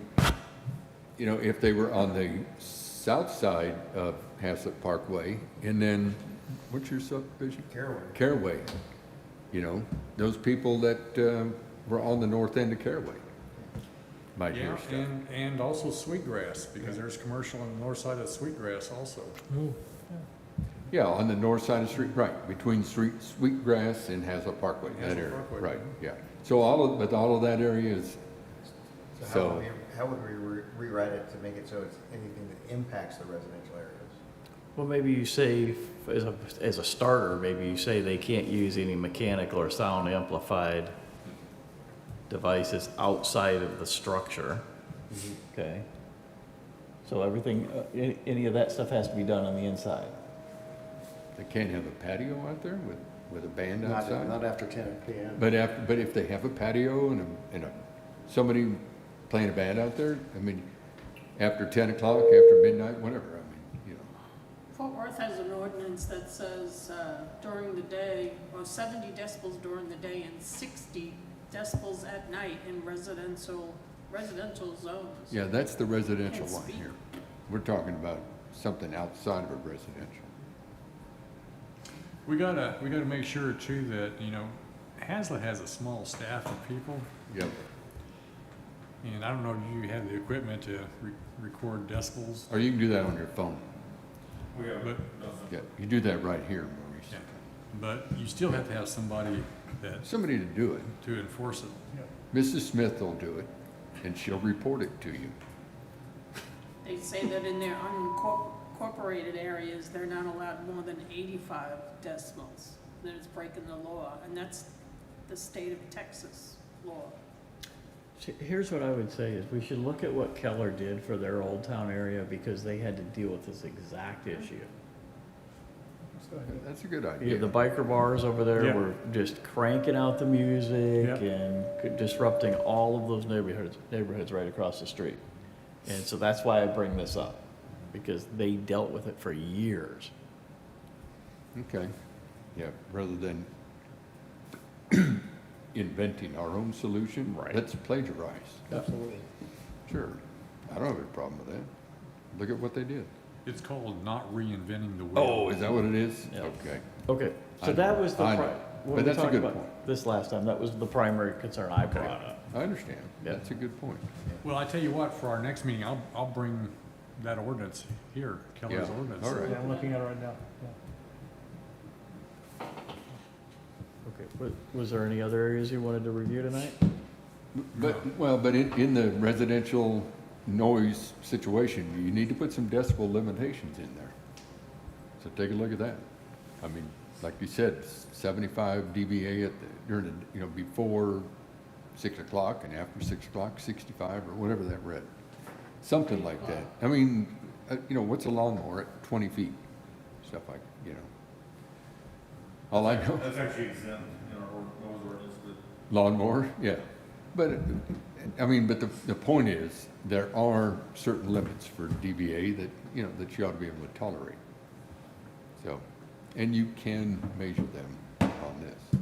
if they were on the south side of Haslet Parkway, and then, what's your subdivision? Caraway. Those people that were on the north end of Caraway might Yeah, hear stuff. and also Sweetgrass, because there's commercial on the north side of Sweetgrass also. Yeah, on the north side of the street, right, between Sweetgrass and Haslet Parkway, that Haslet area, Parkway. right, yeah. So all of that area is, so, How would we rewrite it to make it so it's anything that impacts the residential areas? Well, maybe you say, as a starter, maybe you say they can't use any mechanical or sound amplified devices outside of the structure. Okay? So everything, any of that stuff has to be done on the inside. they can't have a patio out there with a band outside? Not after 10 PM. But if they have a patio and somebody playing a band out there, I mean, after 10 o'clock, after midnight, whatever, I mean, Fort Worth has an ordinance that says during the day, or 70 decibels during the day and 60 decibels at night in residential zones. Yeah, that's the residential Can't one speak. here. We're talking about something outside of a residential. We gotta make sure too that, Haslet has a small staff of people, Yep. and I don't know if you have the equipment to record decibels, Or you can do that on your phone. but, Yeah, you do that right here, Maurice. yeah. But you still have to have somebody Somebody to do it. to enforce it. Mrs. Smith will do it, and she'll report it to you. They say that in their unincorporated areas, they're not allowed more than 85 decibels. That it's breaking the law, and that's the state of Texas law. Here's what I would say is we should look at what Keller did for their Old Town area because they had to deal with this exact issue. That's a good You idea. have the biker bars over there Yeah. were just cranking out the music Yeah. and disrupting all of those neighborhoods right across the street. And so that's why I bring this up, because they dealt with it for years. Okay, yeah, rather than inventing our own solution, Right. let's plagiarize. Absolutely. Sure, I don't have a problem with that. Look at what they did. It's called not reinventing the wheel. Oh, is that what it is? Yeah. Okay. Okay, I so know, that was the, I know. when But we that's a talked good about point. this last time, that was the primary concern I brought up. I understand. Yeah. That's a good point. Well, I tell you what, for our next meeting, I'll bring that ordinance here, Keller's Yeah, ordinance. all right. Yeah, I'm looking at it right now. Yeah. Okay, was there any other areas you wanted to review tonight? But in the residential noise situation, you need to put some decibel limitations in there. So take a look at that. I mean, like you said, 75 dBA during the, before 6 o'clock and after 6 o'clock, 65 or whatever that read. Something like that. I mean, what's a lawnmower at 20 feet? Stuff like, all I know. That's actually exempt in our noise ordinance, but Lawnmower, yeah. But, the point is, there are certain limits for DBA that, that you ought to be able to tolerate. So, and you can measure them on this.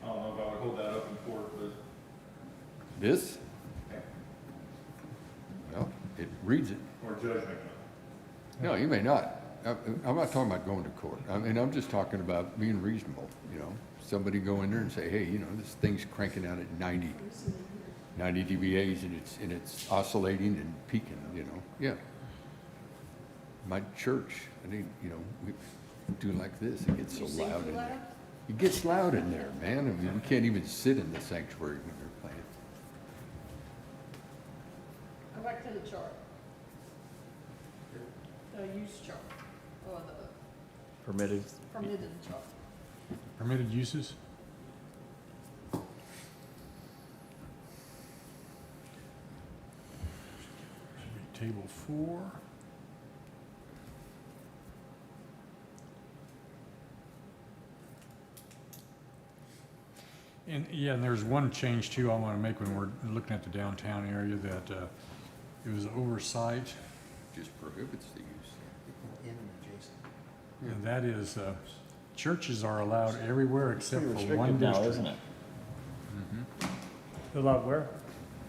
I don't know if I would hold that up in court, but This? Well, it reads it. or judgment. No, you may not. I'm not talking about going to court. I'm just talking about being reasonable, Somebody go in there and say, hey, this thing's cranking out at 90 dBAs and it's oscillating and peaking, Yeah. My church, we do like this, it gets so You sing loud too in loud? there. It gets loud in there, man. I mean, we can't even sit in the sanctuary when they're playing. Go back to the chart. The use chart, or the Permitted, permitted chart. Permitted uses? Should be table 4. And, yeah, and there's one change too I want to make when we're looking at the downtown area, that it was oversight, Just prohibits the use. In and adjacent. and that is, churches are allowed everywhere except pretty for one restrictive now, district. isn't it? A lot where?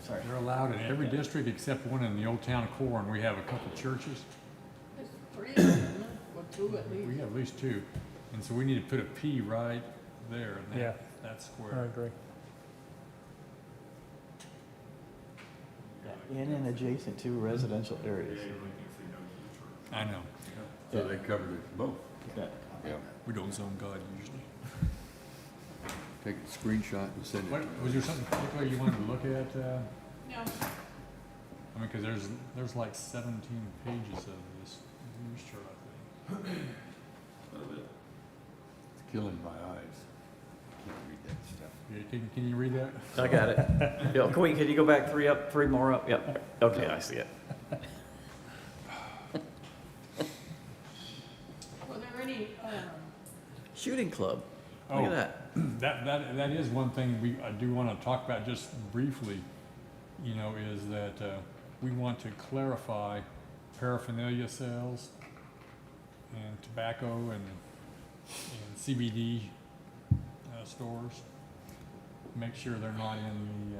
Sorry. They're allowed in every district except one in the Old Town Core, and we have a couple churches. There's 3 of them, isn't it? Or 2 at We least. have at least 2, and so we need to put a P right there, and Yeah. that's I where. agree. Yeah, in and adjacent to residential areas. I know, So they covered it both. Yeah. Yeah. we don't zone God usually. Take a screenshot and send What, it. was there something particular you wanted to look at? No, I mean, because there's like 17 pages of this use chart, I think. It's killing my eyes. Can't read that stuff. Yeah, can you read that? I got it. Yeah, can you go back 3 more up? Yep. Okay, I see it. were there any, Shooting club. Look Oh. at that. That is one thing I do want to talk about just briefly, is that we want to clarify paraphernalia sales and tobacco and CBD stores. Make sure they're not in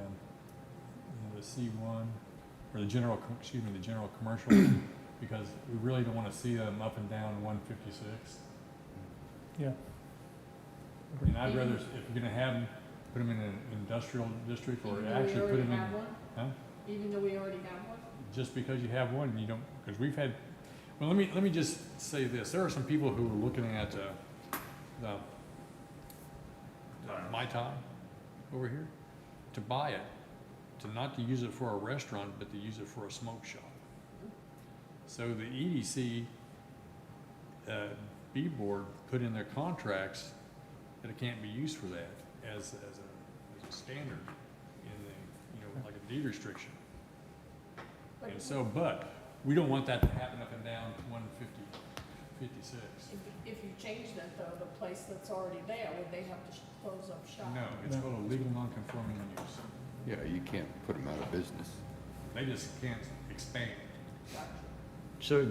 the C1 or the general commercial, because we really don't want to see them up and down 156. Yeah. And I'd rather, if you're gonna have them, put them in an industrial district, or even though we actually put already them in, have one? huh? Even though we already have one? Just because you have one, you don't, because we've had, well, let me just say this, there are some people who are looking at, the Mai Tai over here, to buy it, not to use it for a restaurant, but to use it for a smoke shop. So the EDC, B board put in their contracts that it can't be used for that as a standard in the, like a deed restriction. And so, but we don't want that to happen up and down 156. If you change that though, the place that's already there, would they have to close up shop? No, it's called a legal non-conforming use. Yeah, you can't put them out of business. They just can't expand. So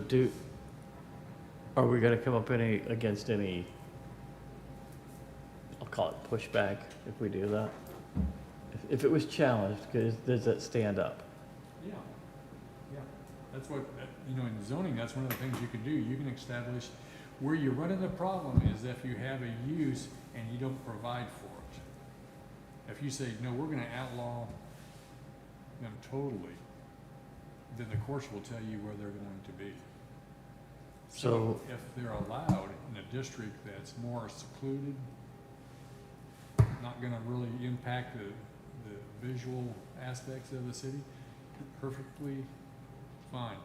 are we gonna come up against any, I'll call it pushback if we do that? If it was challenged, does that stand up? Yeah, yeah. That's what, in zoning, that's one of the things you can do. You can establish, where you run into the problem is if you have a use and you don't provide for it. If you say, no, we're gonna outlaw them totally, then the courts will tell you where they're going to be. So if they're allowed in a district that's more secluded, not gonna really impact the visual aspects of the city, perfectly fine.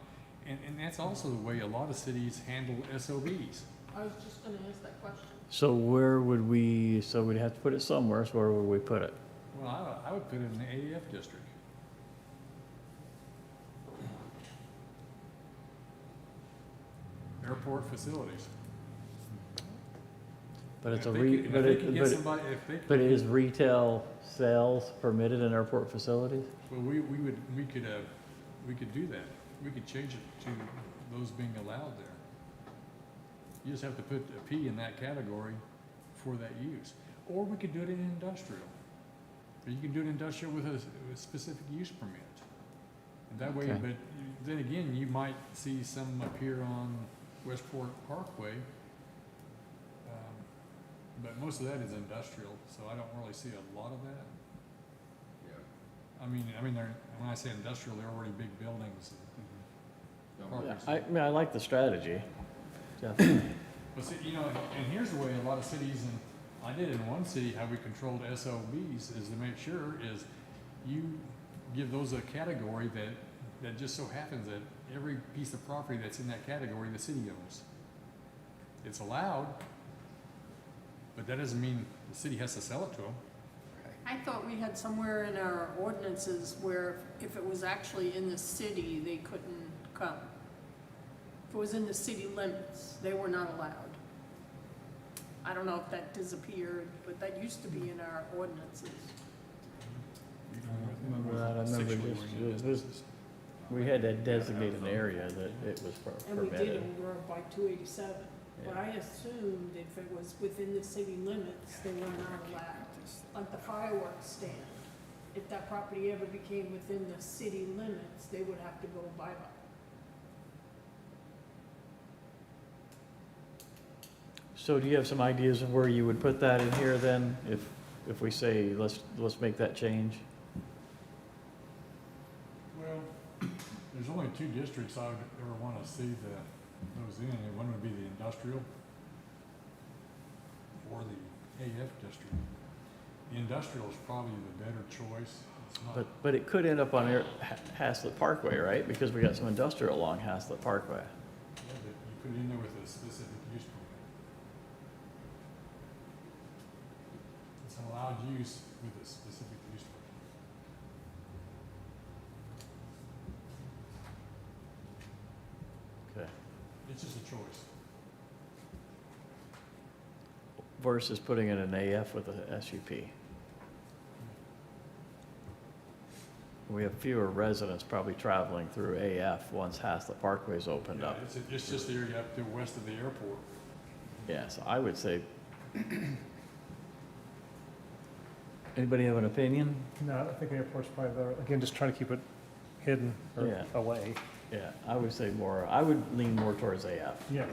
And that's also the way a lot of cities handle SOBs. I was just gonna ask that question. So we'd have to put it somewhere, so where would we put it? Well, I would put it in the AF district. Airport facilities. But it's If a they re, can- but if they can get it, somebody, if they. but is retail sales permitted in airport facilities? Well, we could do that. We could change it to those being allowed there. You just have to put a P in that category for that use. Or we could do it in industrial. Or you can do it industrial with a specific use permit. And that way, Okay. but then again, you might see some appear on Westport Parkway. But most of that is industrial, so I don't really see a lot of that. Yeah. I mean, when I say industrial, they're already big buildings. and properties. I like the strategy. Definitely. Well, see, and here's the way a lot of cities I did in one city, how we controlled SOBs is to make sure is you give those a category that just so happens that every piece of property that's in that category, the city owns. It's allowed, but that doesn't mean the city has to sell it to them. I thought we had somewhere in our ordinances where if it was actually in the city, they couldn't come. If it was in the city limits, they were not allowed. I don't know if that disappeared, but that used to be in our ordinances. Remember that, I remember we had to designate an area that it was And we did permitted. over by 287. But Yeah. I assumed if it was within the city limits, they were not allowed. Like the fireworks stand, if that property ever became within the city limits, they would have to go by law. So do you have some ideas of where you would put that in here then, if we say, let's make that change? Well, there's only two districts I would ever want to see those in, and one would be the industrial or the AF district. The industrial is probably the better choice. It's not, But it could end up on Haslet Parkway, right? Because we got some industrial along Haslet Parkway. yeah, but you put it in there with a specific use permit. It's an allowed use with a specific use permit. Okay. It's just a choice. Versus putting in an AF with a SUP. We have fewer residents probably traveling through AF once Haslet Parkway's opened Yeah, up. it's just the area up to west of the airport. Yeah, so I would say, anybody have an opinion? No, I think the airport's probably better. Again, just trying to keep it hidden or Yeah. away. Yeah, I would say more, I would lean more towards AF. Yeah.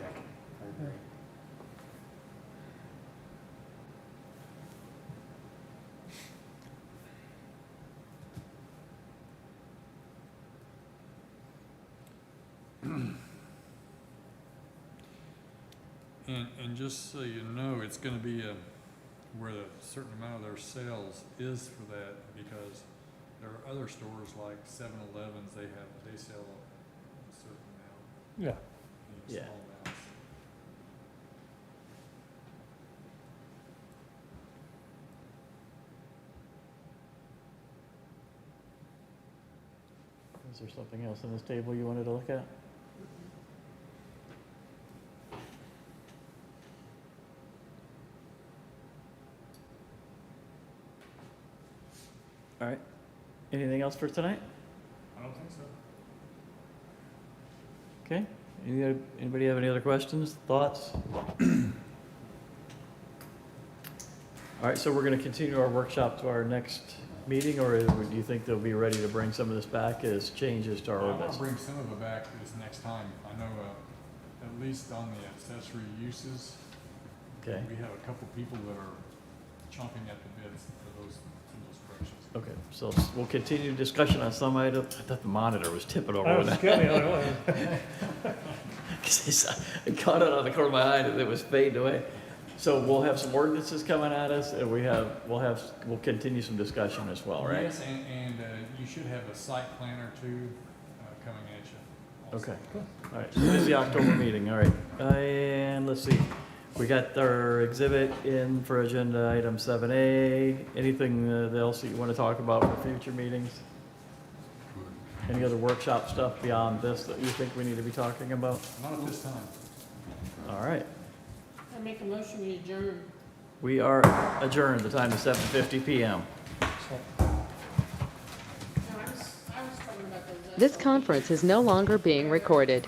And just so you know, it's gonna be where a certain amount of their sales is for that, because there are other stores like 7-Elevens, they sell a certain amount, Yeah. you know, Yeah. small amounts. Is there something else on this table you wanted to look at? All right. Anything else for tonight? I don't think so. Okay. Anybody have any other questions, thoughts? All right, so we're going to continue our workshop to our next meeting, or do you think they'll be ready to bring some of this back as changes to our I want ordinance? to bring some of it back this next time. I know, at least on the accessory uses, Okay, we have a couple people that are chomping at the bits for those corrections. okay, so we'll continue discussion on some items. I thought the monitor was tipping over I with was that. getting, I caught it on the corner of my eye and it was fading away. So we'll have some ordinances coming at us, and we'll continue some discussion as well, right? Yes, and you should have a site plan or two coming at you. also. Okay, all right, so this is the October meeting, all right. And let's see, we got our exhibit in for agenda item 7A. Anything else that you want to talk about for future meetings? Any other workshop stuff beyond this that you think we need to be talking about? Not at this time. All right, I make a motion, we adjourn. we are adjourned, the time is 7:50 PM. No, I was talking about those. This conference is no longer being recorded.